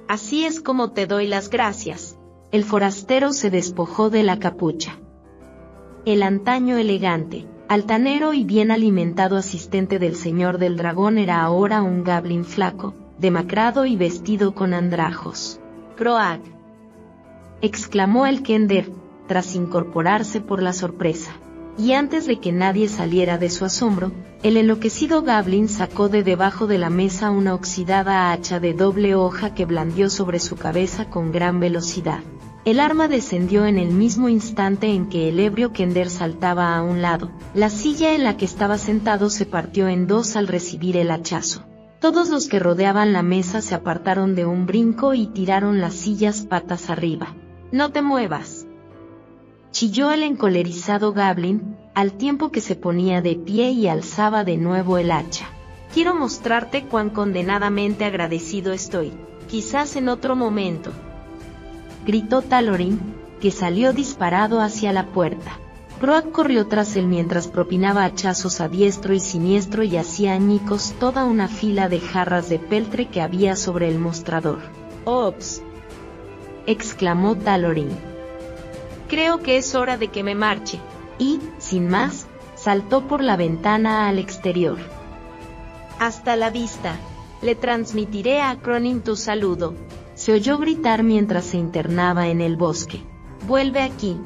Así es como te doy las gracias. El forastero se despojó de la capucha. El antaño elegante, altanero y bien alimentado asistente del señor del dragón era ahora un goblin flaco, demacrado y vestido con andrajos. «Croag», exclamó el Kender, tras incorporarse por la sorpresa. Y antes de que nadie saliera de su asombro, el enloquecido goblin sacó de debajo de la mesa una oxidada hacha de doble hoja que blandió sobre su cabeza con gran velocidad. El arma descendió en el mismo instante en que el ebrio Kender saltaba a un lado. La silla en la que estaba sentado se partió en dos al recibir el hachazo. Todos los que rodeaban la mesa se apartaron de un brinco y tiraron las sillas patas arriba. «No te muevas», chilló el encolerizado goblin, al tiempo que se ponía de pie y alzaba de nuevo el hacha. «Quiero mostrarte cuán condenadamente agradecido estoy. Quizás en otro momento», gritó Talorín, que salió disparado hacia la puerta. Croag corrió tras él mientras propinaba hachazos a diestro y siniestro y hacía añicos toda una fila de jarras de peltre que había sobre el mostrador. «Ops», exclamó Talorín. «Creo que es hora de que me marche». Y, sin más, saltó por la ventana al exterior. «Hasta la vista. Le transmitiré a Cronin tu saludo», se oyó gritar mientras se internaba en el bosque. «Vuelve aquí»,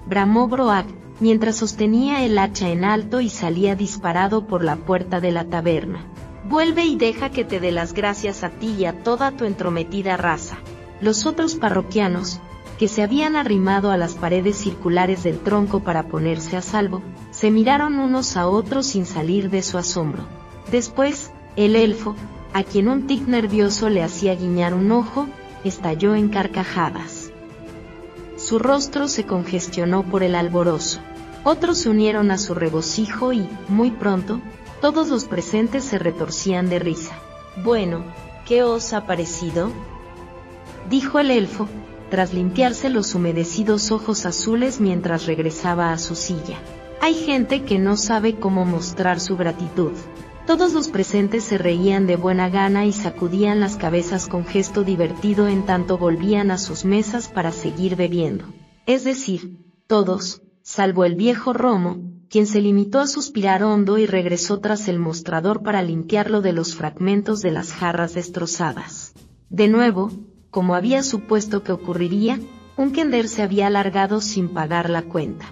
bramó Broag, mientras sostenía el hacha en alto y salía disparado por la puerta de la taberna. «Vuelve y deja que te dé las gracias a ti y a toda tu entrometida raza». Los otros parroquianos, que se habían arrimado a las paredes circulares del tronco para ponerse a salvo, se miraron unos a otros sin salir de su asombro. Después, el elfo, a quien un tic nervioso le hacía guiñar un ojo, estalló en carcajadas. Su rostro se congestionó por el alborozo. Otros se unieron a su regocijo y, muy pronto, todos los presentes se retorcían de risa. «Bueno, ¿qué os ha parecido?», dijo el elfo, tras limpiarse los humedecidos ojos azules mientras regresaba a su silla. «Hay gente que no sabe cómo mostrar su gratitud». Todos los presentes se reían de buena gana y sacudían las cabezas con gesto divertido en tanto volvían a sus mesas para seguir bebiendo. Es decir, todos, salvo el viejo Romo, quien se limitó a suspirar hondo y regresó tras el mostrador para limpiarlo de los fragmentos de las jarras destrozadas. De nuevo, como había supuesto que ocurriría, un Kender se había largado sin pagar la cuenta.